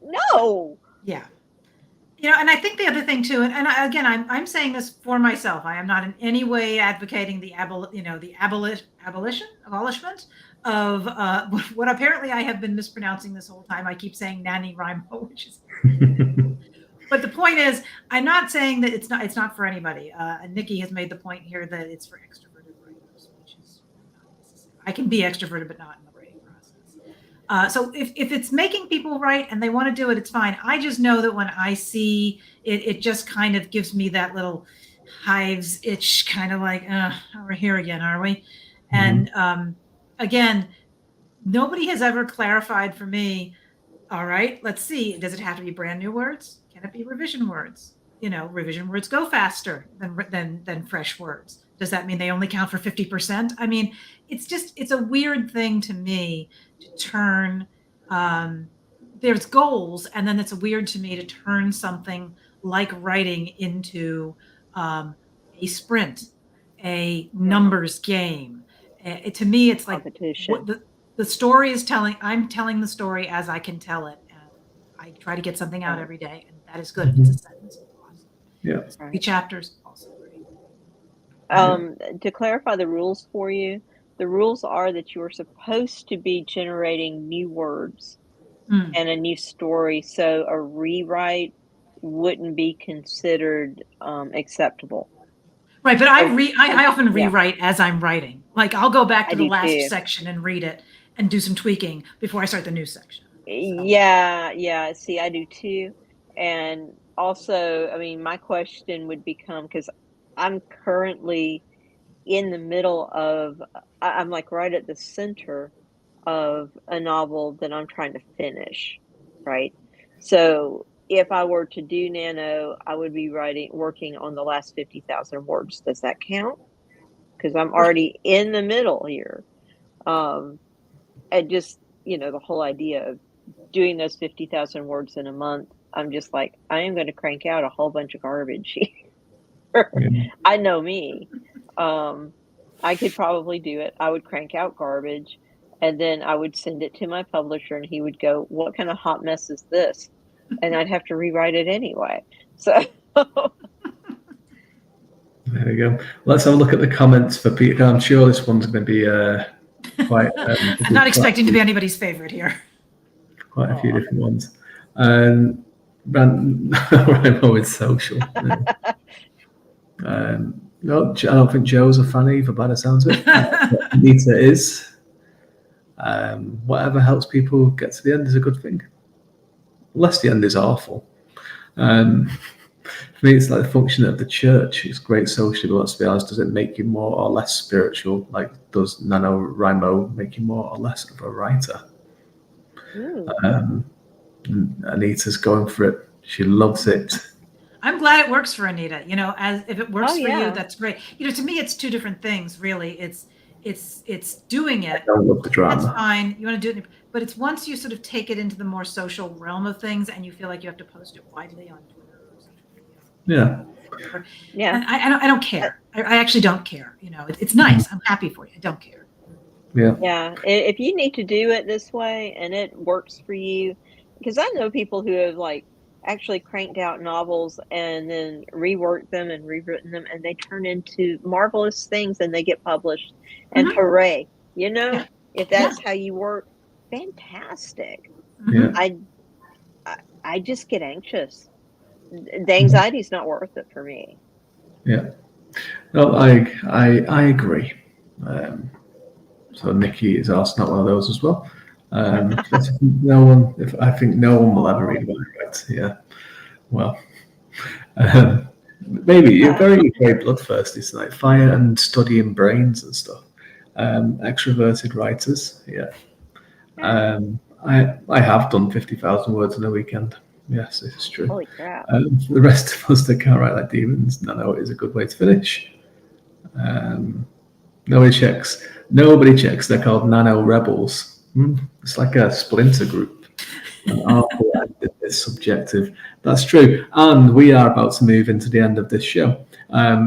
No. Yeah. And I think the other thing too, and I'm saying this for myself. I am not in any way advocating the abolishment of what apparently I have been mispronouncing this whole time. I keep saying NaNoWriMo, which is. But the point is, I'm not saying that it's not for anybody. Nikki has made the point here that it's for extroverted writers, which is not necessary. I can be extroverted, but not in the writing process. So if it's making people write and they want to do it, it's fine. I just know that when I see it, it just kind of gives me that little hives itch, kind of like, we're here again, are we? And again, nobody has ever clarified for me. All right, let's see. Does it have to be brand new words? Can it be revision words? Revision words go faster than fresh words. Does that mean they only count for 50%? I mean, it's a weird thing to me to turn there's goals, and then it's weird to me to turn something like writing into a sprint, a numbers game. To me, it's like what Competition. the story is telling. I'm telling the story as I can tell it, and I try to get something out Right. every day, and that is good. If it's a sentence, awesome. Yeah. If it's 3 Right. chapters, also great. To clarify the rules for you, the rules are that you are supposed to be generating new words Mm. and a new story, so a rewrite wouldn't be considered acceptable. Right, but A- I often yeah, rewrite as I'm writing. Like I'll go back I to the do last too. section and read it and do some tweaking before I start the new section. So, Yeah. See, I do too. And also, I mean, my question would become because I'm currently in the middle of, I'm like right at the center of a novel that I'm trying to finish, right? So if I were to do Nano, I would be working on the last 50,000 words. Does that count? Because I'm right. already in the middle here. Um, and just, the whole idea of doing those 50,000 words in a month, I'm just like, I am going to crank out a whole bunch of garbage here. Yeah. I know me. Um, I could probably do it. I would crank out garbage and then I would send it to my publisher and he would go, "What kind of hot mess is this?" And I'd have to rewrite it anyway. So, There we go. Let's have a look at the comments for Peter. I'm sure this one's going to be quite. I'm not expecting to be anybody's favorite here. Quite a few aw. different ones. Rainbow is social. Yeah. No, I don't think Joe's a fan either, by the sounds of it. Anita is. Whatever helps people get to the end is a good thing. Unless the end is awful. For me, it's like the function of the church. It's great socially, but let's be honest, does it make you more or less spiritual? Like, does NaNoWriMo make you more or less of a writer? Anita's going for it. She loves it. I'm glad it works for Anita. As if it works Oh, for you, yeah. that's great. To me, it's two different things, really. It's doing it. I don't love the That's drama. fine. You want to do it, but it's once you sort of take it into the more social realm of things, and you feel like you have to post it widely on Twitter or social media. Yeah. Whatever. Yeah. And I don't care. I actually don't care. It's nice. I'm happy for you. I don't care. Yeah. Yeah. If you need to do it this way and it works for you, because I know people who have like actually cranked out novels and then reworked them and rewritten them and they turn into marvelous things and they get published and Mhm. hooray. Yeah. If that's how you work, fantastic. Yeah. I just get anxious. The anxiety is not worth it for me. Yeah. No, I agree. So Nikki is also not one of those as well. I think no one will ever read what I write. Yeah. Well, maybe you're very, very bloodthirsty tonight. Fire and studying brains and stuff. Extroverted writers. Yeah. I have done 50,000 words in a weekend. Yes, this is true. Holy crap. For the rest of us that can't write like demons, Nano is a good way to finish. Nobody checks. They're called Nano Rebels. It's like a splinter group. It's subjective. That's true. And we are about to move into the end of this show.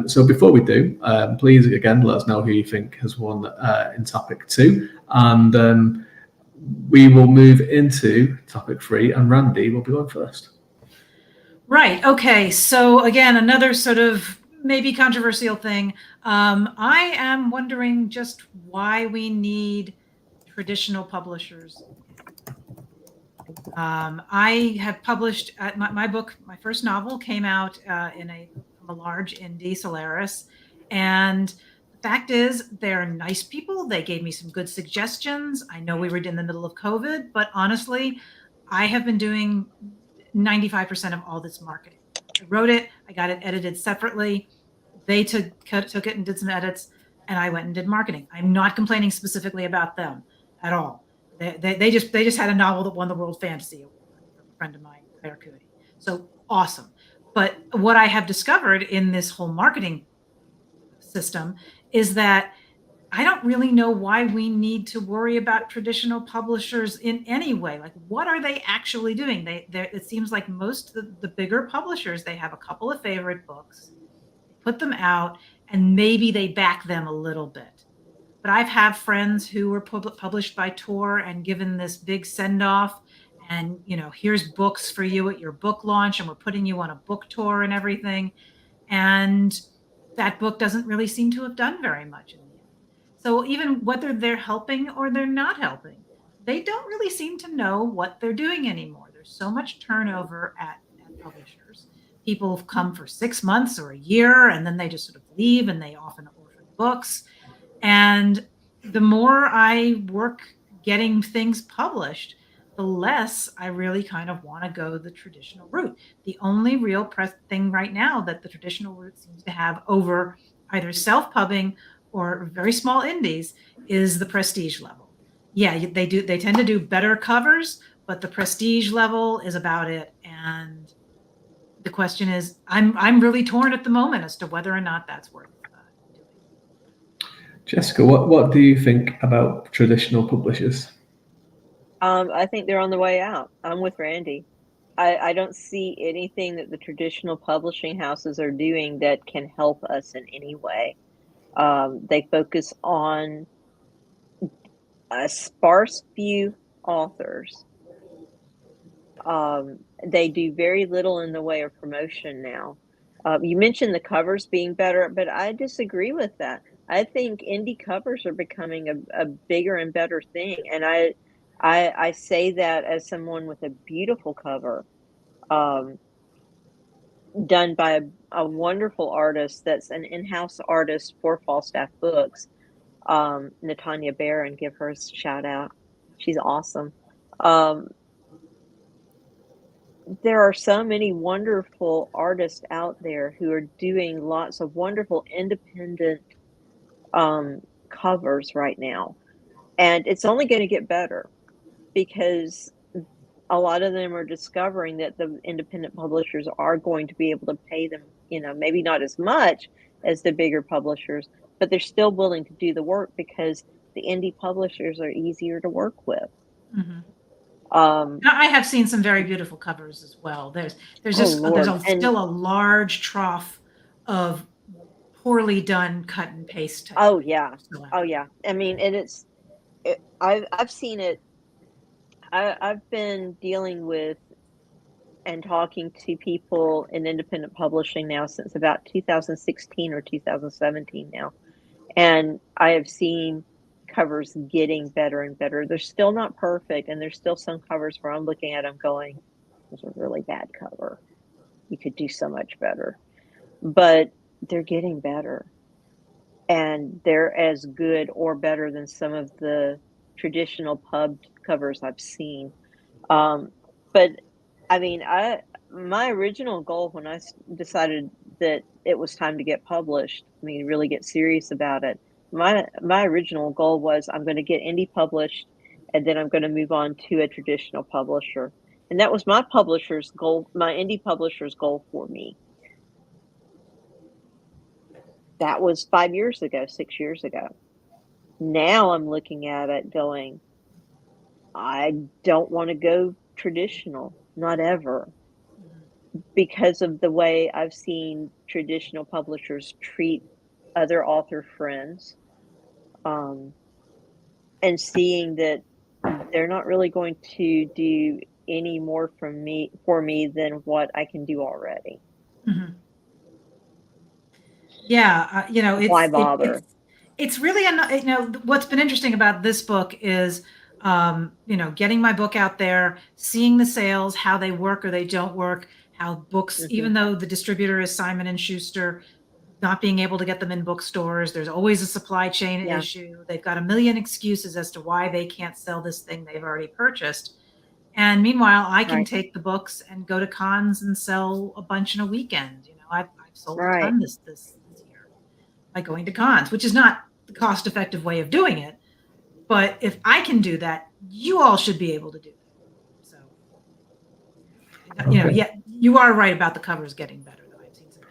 So before we do, please again let us know who you think has won in topic 2, and we will move into topic 3, and Randee will be going first. Right. Okay. So again, another sort of maybe controversial thing. I am wondering just why we need traditional publishers. I have published my book. My first novel came out from a large indie, Solaris, and the fact is, they're nice people. They gave me some good suggestions. I know we were in the middle of COVID, but honestly, I have been doing 95% of all this marketing. I wrote it. I got it edited separately. They took it and did some edits, and I went and did marketing. I'm not complaining specifically about them at all. They just had a novel that won the World Fantasy Award from a friend of mine, Claire Cootie. So awesome. But what I have discovered in this whole marketing system is that I don't really know why we need to worry about traditional publishers in any way. Like, what are they actually doing? It seems like most of the bigger publishers, they have a couple of favorite books, they put them out, and maybe they back them a little bit. But I've had friends who were published by Tor and given this big send off, and here's books for you at your book launch, and we're putting you on a book tour and everything. And that book doesn't really seem to have done very much in the end. So even whether they're helping or they're not helping, they don't really seem to know what they're doing anymore. There's so much turnover at publishers. People have come for 6 months or a year, and then they just sort of leave, and they often orphan books. And the more I work getting things published, the less I really kind of want to go the traditional route. The only real thing right now that the traditional route seems to have over either self-pubbing or very small indies is the prestige level. Yeah, they tend to do better covers, but the prestige level is about it. And the question is, I'm really torn at the moment as to whether or not that's worth doing. Jessica, what do you think about traditional publishers? I think they're on the way out. I'm with Randee. I don't see anything that the traditional publishing houses are doing that can help us in any way. They focus on a sparse few authors. They do very little in the way of promotion now. You mentioned the covers being better, but I disagree with that. I think indie covers are becoming a bigger and better thing, and I say that as someone with a beautiful cover, done by a wonderful artist that's an in-house artist for Falstaff Books, Natanya Barron. Give her a shout out. She's awesome. There are so many wonderful artists out there who are doing lots of wonderful independent covers right now. And it's only going to get better because a lot of them are discovering that the independent publishers are going to be able to pay them, maybe not as much as the bigger publishers, but they're still willing to do the work because the indie publishers are easier to work with. Mm-hmm. I have seen some very beautiful covers as well. There's still a large trough of poorly done cut and paste type. Oh yeah. I mean, and I've seen it. I've been dealing with and talking to people in independent publishing now since about 2016 or 2017 now. And I have seen covers getting better and better. They're still not perfect, and there's still some covers where I'm looking at them going, "This is a really bad cover. You could do so much better." But they're getting better, and they're as good or better than some of the traditional pub covers I've seen. But I mean, my original goal when I decided that it was time to get published, really get serious about it, my original goal was I'm going to get indie published, and then I'm going to move on to a traditional publisher. And that was my publisher's goal, my indie publisher's goal for me. That was 5 years ago, 6 years ago. Now I'm looking at it going, I don't want to go traditional, not ever, because of the way I've seen traditional publishers treat other author friends, and seeing that they're not really going to do any more for me than what I can do already. Mm-hmm. Yeah, why bother? It's really what's been interesting about this book is getting my book out there, seeing the sales, how they work or they don't work, how books, Mm-hmm. even though the distributor is Simon & Schuster, not being able to get them in bookstores. There's always a supply chain issue. They've got a million excuses as to why they can't sell this thing they've already purchased. And meanwhile, I can take the books and go to cons and sell a bunch in a weekend. I've sold a ton this year by going to cons, which is not the cost-effective way of doing it. But if I can do that, you all should be able to do that. So, you are right about the covers getting better. Though I've seen some.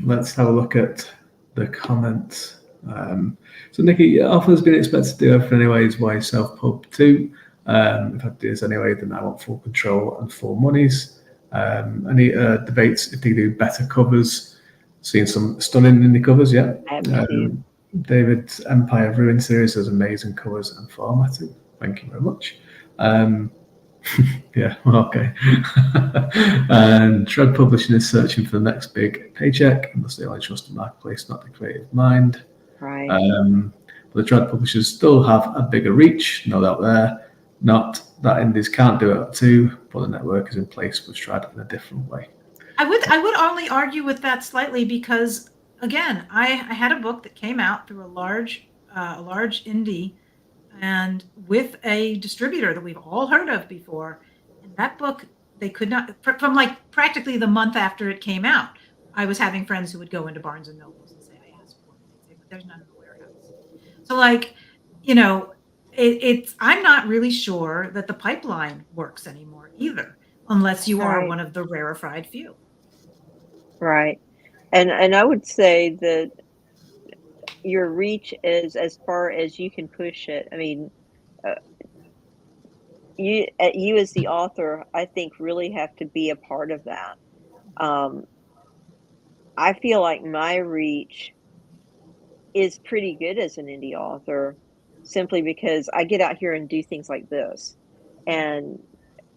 Let's have a look at the comments. So Nikki, author's been expected to do everything anyways. Why self-pub too? If I do this anyway, then I want full control and full monies. Any debates if they do better covers? Seen some stunning indie covers, yeah. I have two. David's Empire of Ruin series has amazing covers and formatting. Thank you very much. Yeah, okay. And Shred Publishing is searching for the next big paycheck, and thus they only trust the marketplace, not the creative mind. Right. But the trad publishers still have a bigger reach, no doubt there. Not that indies can't do it too, but the network is in place with trad in a different way. I would only argue with that slightly because, again, I had a book that came out through a large indie and with a distributor that we've all heard of before. And that book, they could not, from like practically the month after it came out, I was having friends who would go into Barnes and Nobles and say, I asked for it. They'd say, but there's none in the warehouse. So like, I'm not really sure that the pipeline works anymore either, unless you are one of the rarefied few. Right. And I would say that your reach is as far as you can push it. I mean, you as the author, I think, really have to be a part of that. I feel like my reach is pretty good as an indie author simply because I get out here and do things like this. And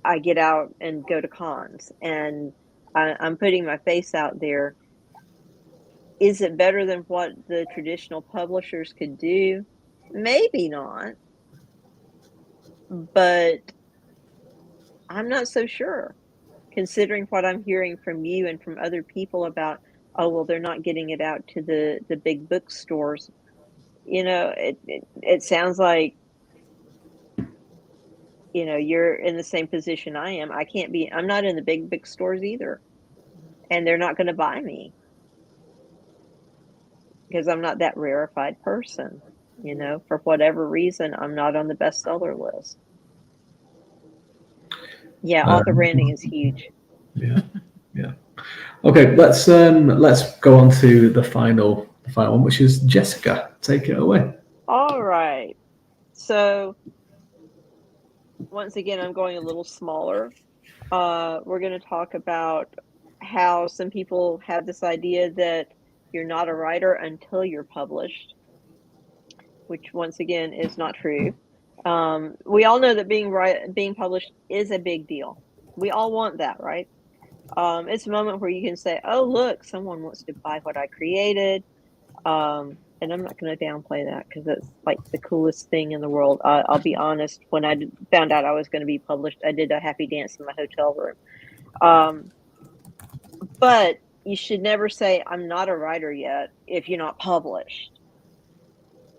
I get out and go to cons and I'm putting my face out there. Is it better than what the traditional publishers could do? Maybe not. But I'm not so sure, considering what I'm hearing from you and from other people about, oh, well, they're not getting it out to the big bookstores. It sounds like, you're in the same position I am. I'm not in the big bookstores either. And they're not going to buy me because I'm not that rarefied person. For whatever reason, I'm not on the bestseller list. Yeah, author branding is huge. Yeah. Okay, let's go on to the final one, which is Jessica. Take it away. All right. So once again, I'm going a little smaller. We're going to talk about how some people have this idea that you're not a writer until you're published, which once again is not true. We all know that being published is a big deal. We all want that, right? It's a moment where you can say, oh, look, someone wants to buy what I created. And I'm not going to downplay that because it's like the coolest thing in the world. I'll be honest. When I found out I was going to be published, I did a happy dance in my hotel room. But you should never say, I'm not a writer yet if you're not published.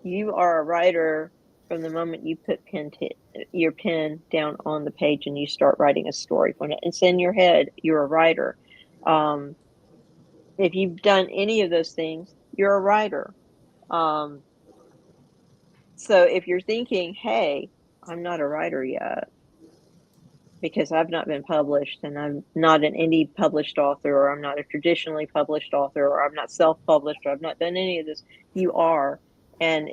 You are a writer from the moment you put your pen down on the page and you start writing a story. When it's in your head, you're a writer. If you've done any of those things, you're a writer. So if you're thinking, hey, I'm not a writer yet because I've not been published and I'm not an indie published author, or I'm not a traditionally published author, or I'm not self-published, or I've not done any of this, you are. And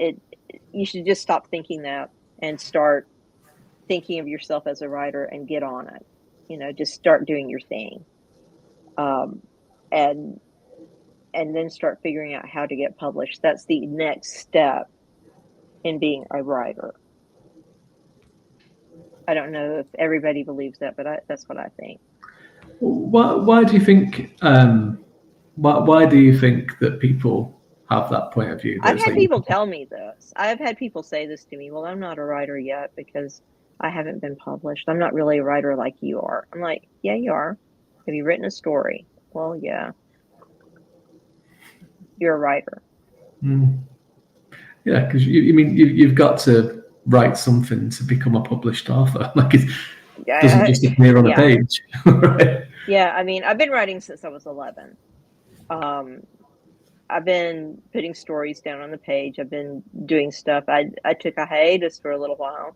you should just stop thinking that and start thinking of yourself as a writer and get on it. Just start doing your thing. And then start figuring out how to get published. That's the next step in being a writer. I don't know if everybody believes that, but that's what I think. Why do you think? Why do you think that people have that point of view? I've had people tell me this. I've had people say this to me. Well, I'm not a writer yet because I haven't been published. I'm not really a writer like you are. I'm like, yeah, you are. Have you written a story? Well, yeah. You're a writer. Yeah, because you've got to write something to become a published author. Like it doesn't just appear on a page, right? Yeah, I mean, I've been writing since I was 11. I've been putting stories down on the page. I've been doing stuff. I took a hiatus for a little while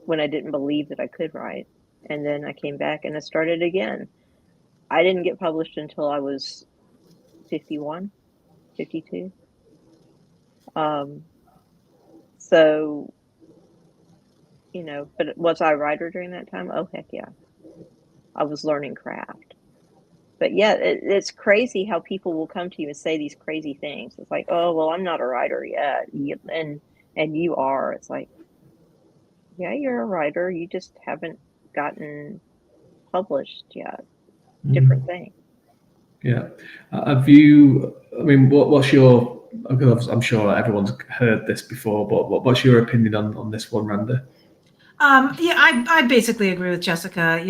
when I didn't believe that I could write, and then I came back and I started again. I didn't get published until I was 51, 52. So, but was I a writer during that time? Oh, heck yeah. I was learning craft. But yeah, it's crazy how people will come to you and say these crazy things. It's like, oh, well, I'm not a writer yet. And you are. It's like, yeah, you're a writer. You just haven't gotten published yet. Different thing. Yeah. Have you, I mean, what's your, because I'm sure everyone's heard this before, but what's your opinion on this one, Randee? Yeah, I basically agree with Jessica.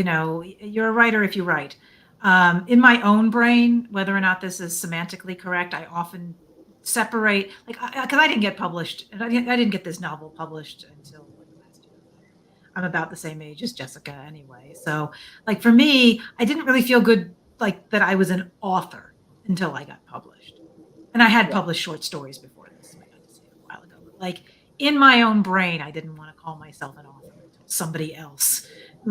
You're a writer if you write. In my own brain, whether or not this is semantically correct, I often separate, because I didn't get published, and I didn't get this novel published until last year. I'm about the same age as Jessica anyway. So, for me, I didn't really feel good, that I was an author until I got published. And I had published short stories before this. I got to say it a while ago. But in my own brain, I didn't want to call myself an author until somebody else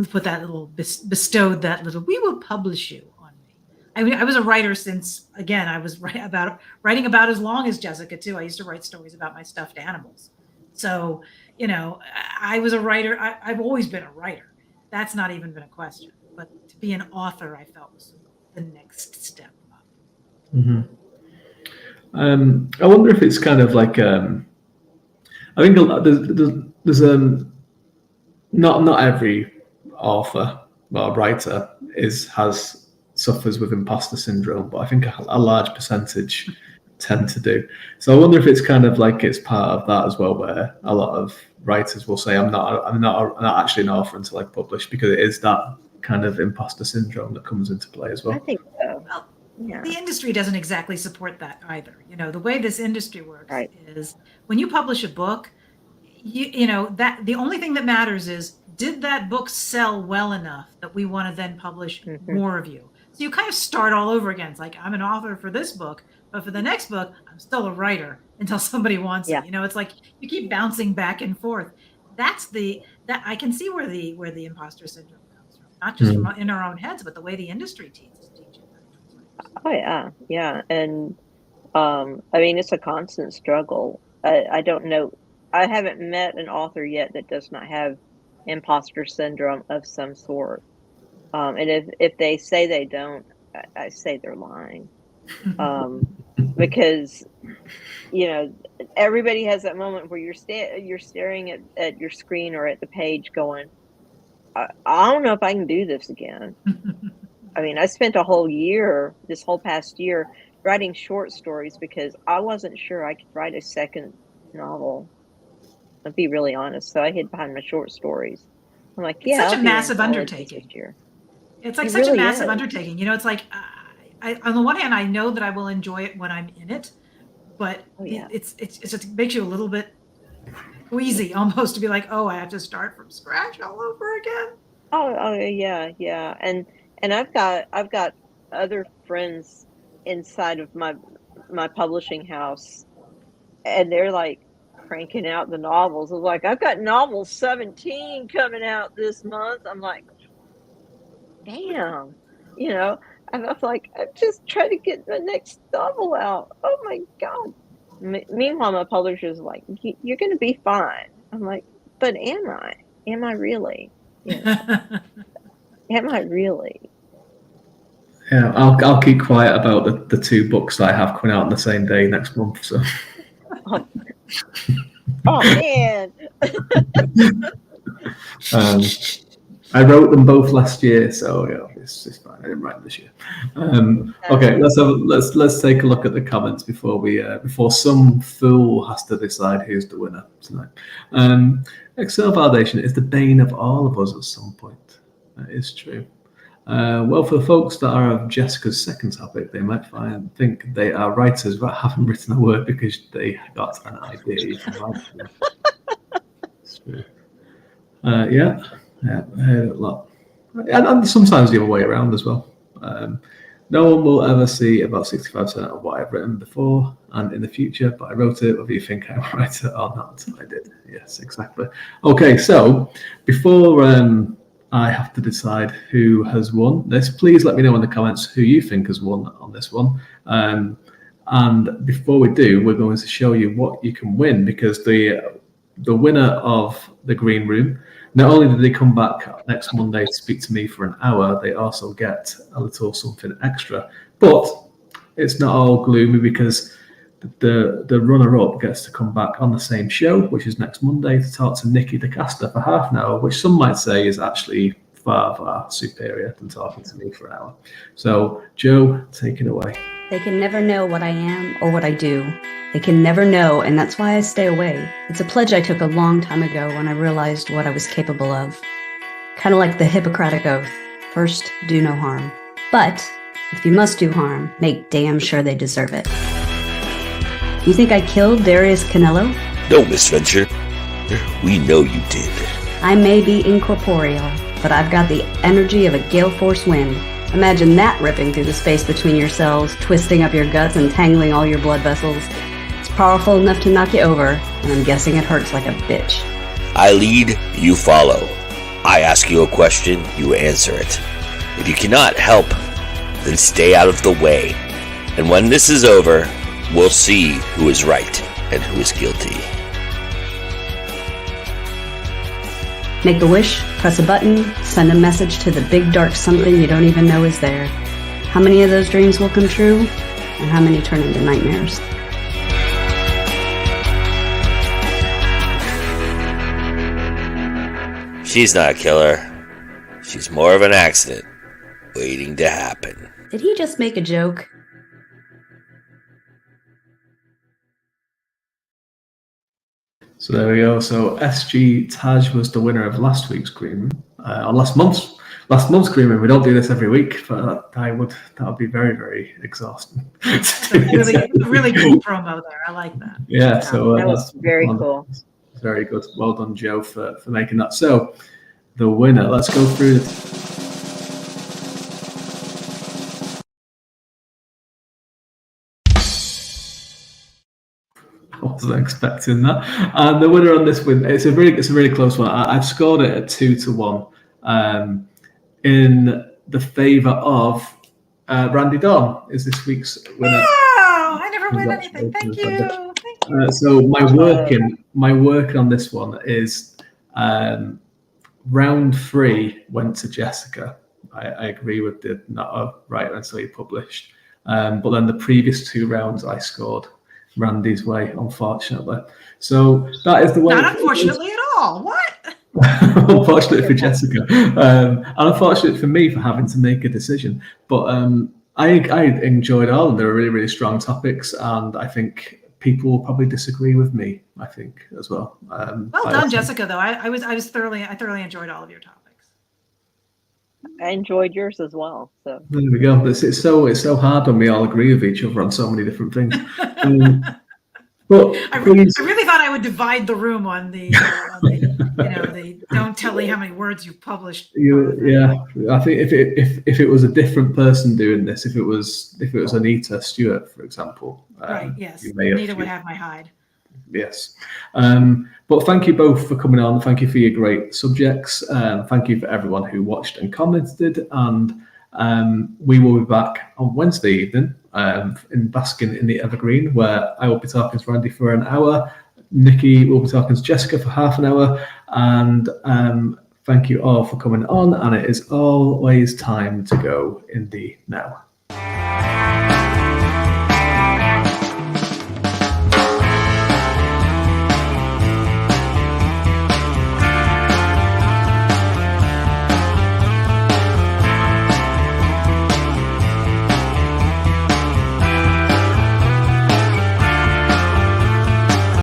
put that little, bestowed that little, we will publish you on me. I mean, I was a writer since, again, I was writing about as long as Jessica too. I used to write stories about my stuffed animals. So, I was a writer. I've always been a writer. That's not even been a question. But to be an author, I felt was the next step up. Mm-hmm. I wonder if it's kind of like, I think there's not every author or writer suffers with imposter syndrome, but I think a large percentage tend to do. So I wonder if it's kind of like it's part of that as well, where a lot of writers will say, I'm not actually an author until I publish, because it is that kind of imposter syndrome that comes into play as well. I think so. Well, yeah. The industry doesn't exactly support that either. The way this industry works is when you publish a book, that the only thing that matters is, did that book sell well enough that we want to then publish more of you? So you kind of start all over again. It's like, I'm an author for this book, but for the next book, I'm still a writer until somebody wants it. It's like you keep bouncing back and forth. That I can see where the imposter syndrome comes from, not just from in our own heads, but the way the industry teaches. Oh yeah, and I mean, it's a constant struggle. I don't know. I haven't met an author yet that does not have imposter syndrome of some sort. And if they say they don't, I say they're lying. Because everybody has that moment where you're staring at your screen or at the page going, I don't know if I can do this again. I mean, I spent this whole past year, writing short stories because I wasn't sure I could write a second novel. I'll be really honest. So I hid behind my short stories. I'm like, it's such a massive undertaking. It's like such a massive undertaking. It's like, on the one hand, I know that I will enjoy it when I'm in it, but it makes you a little bit queasy almost to be like, oh, I have to start from scratch all over again. Oh yeah. And I've got other friends inside of my publishing house, and they're like cranking out the novels. I'm like, I've got novel 17 coming out this month. I'm like, damn, and I was like, I'm just trying to get the next novel out. Oh my God. Meanwhile, my publisher's like, you're going to be fine. I'm like, but am I? Am I really? Am I really? Yeah, I'll keep quiet about the two books that I have coming out on the same day next month. So. Oh man. I wrote them both last year, so it's fine. I didn't write them this year. Okay, let's take a look at the comments before some fool has to decide who's the winner tonight. External validation is the bane of all of us at some point. That is true. Well, for the folks that are of Jessica's second topic, they might think they are writers but haven't written a word because they got an idea. It's true. Yeah, I heard it a lot. And sometimes the other way around as well. No one will ever see about 65% of what I've written before and in the future, but I wrote it whether you think I'm a writer or not. I did. Yes, exactly. Okay, so before I have to decide who has won this, please let me know in the comments who you think has won on this one. And before we do, we're going to show you what you can win, because the winner of the green room, not only did they come back next Monday to speak to me for an hour, they also get a little something extra. But it's not all gloomy, because the runner-up gets to come back on the same show, which is next Monday, to talk to Nikki DeKeuster for half an hour, which some might say is actually far, far superior than talking to me for an hour. So, Joe, take it away. They can never know what I am or what I do. They can never know, and that's why I stay away. It's a pledge I took a long time ago when I realized what I was capable of. Kind of like the Hippocratic Oath. First, do no harm. But, if you must do harm, make damn sure they deserve it. You think I killed Darius Canello? No, Miss Venture. We know you did. I may be incorporeal, but I've got the energy of a gale force wind. Imagine that ripping through the space between your cells, twisting up your guts and tangling all your blood vessels. It's powerful enough to knock you over, and I'm guessing it hurts like a bitch. I lead, you follow. I ask you a question, you answer it. If you cannot help, then stay out of the way. And when this is over, we'll see who is right and who is guilty. Make a wish, press a button, send a message to the big dark something you don't even know is there. How many of those dreams will come true, and how many turn into nightmares? She's not a killer. She's more of an accident waiting to happen. Did he just make a joke? So there we go. So SG Taj was the winner of last week's green room, or last month's green room. We don't do this every week, but that would be very, very exhausting. really cool promo there. I like that. Yeah. So that was very cool. Very good. Well done, Joe, for making that. So the winner. Let's go through. I wasn't expecting that. And the winner on this win, it's a really close one. I've scored it at 2-1 in the favour of Randee Dawn is this week's winner. Wow! I never win anything. Thank you. So my work on this one is round 3 went to Jessica. I agree with the not right until you published. But then the previous 2 rounds I scored Randy's way, unfortunately. So that is the way. Not unfortunately at all. What? Unfortunately for Jessica, and unfortunate for me for having to make a decision. But I enjoyed all, and they were really, really strong topics, and I think people will probably disagree with me. I think as well. Well done, Jessica. Though I thoroughly enjoyed all of your topics. I enjoyed yours as well. So there we go. It's so hard when we all agree with each other on so many different things. But I really thought I would divide the room on the don't tell me how many words you've published. Yeah, I think if it was a different person doing this, if it was Anita Stewart, for example, right? Yes, Anita would have my hide. Yes, but thank you both for coming on. Thank you for your great subjects. Thank you for everyone who watched and commented. And we will be back on Wednesday evening in Basking in the Evergreen, where I will be talking to Randy for an hour. Nikki will be talking to Jessica for half an hour. And thank you all for coming on. And it is always time to go in the now.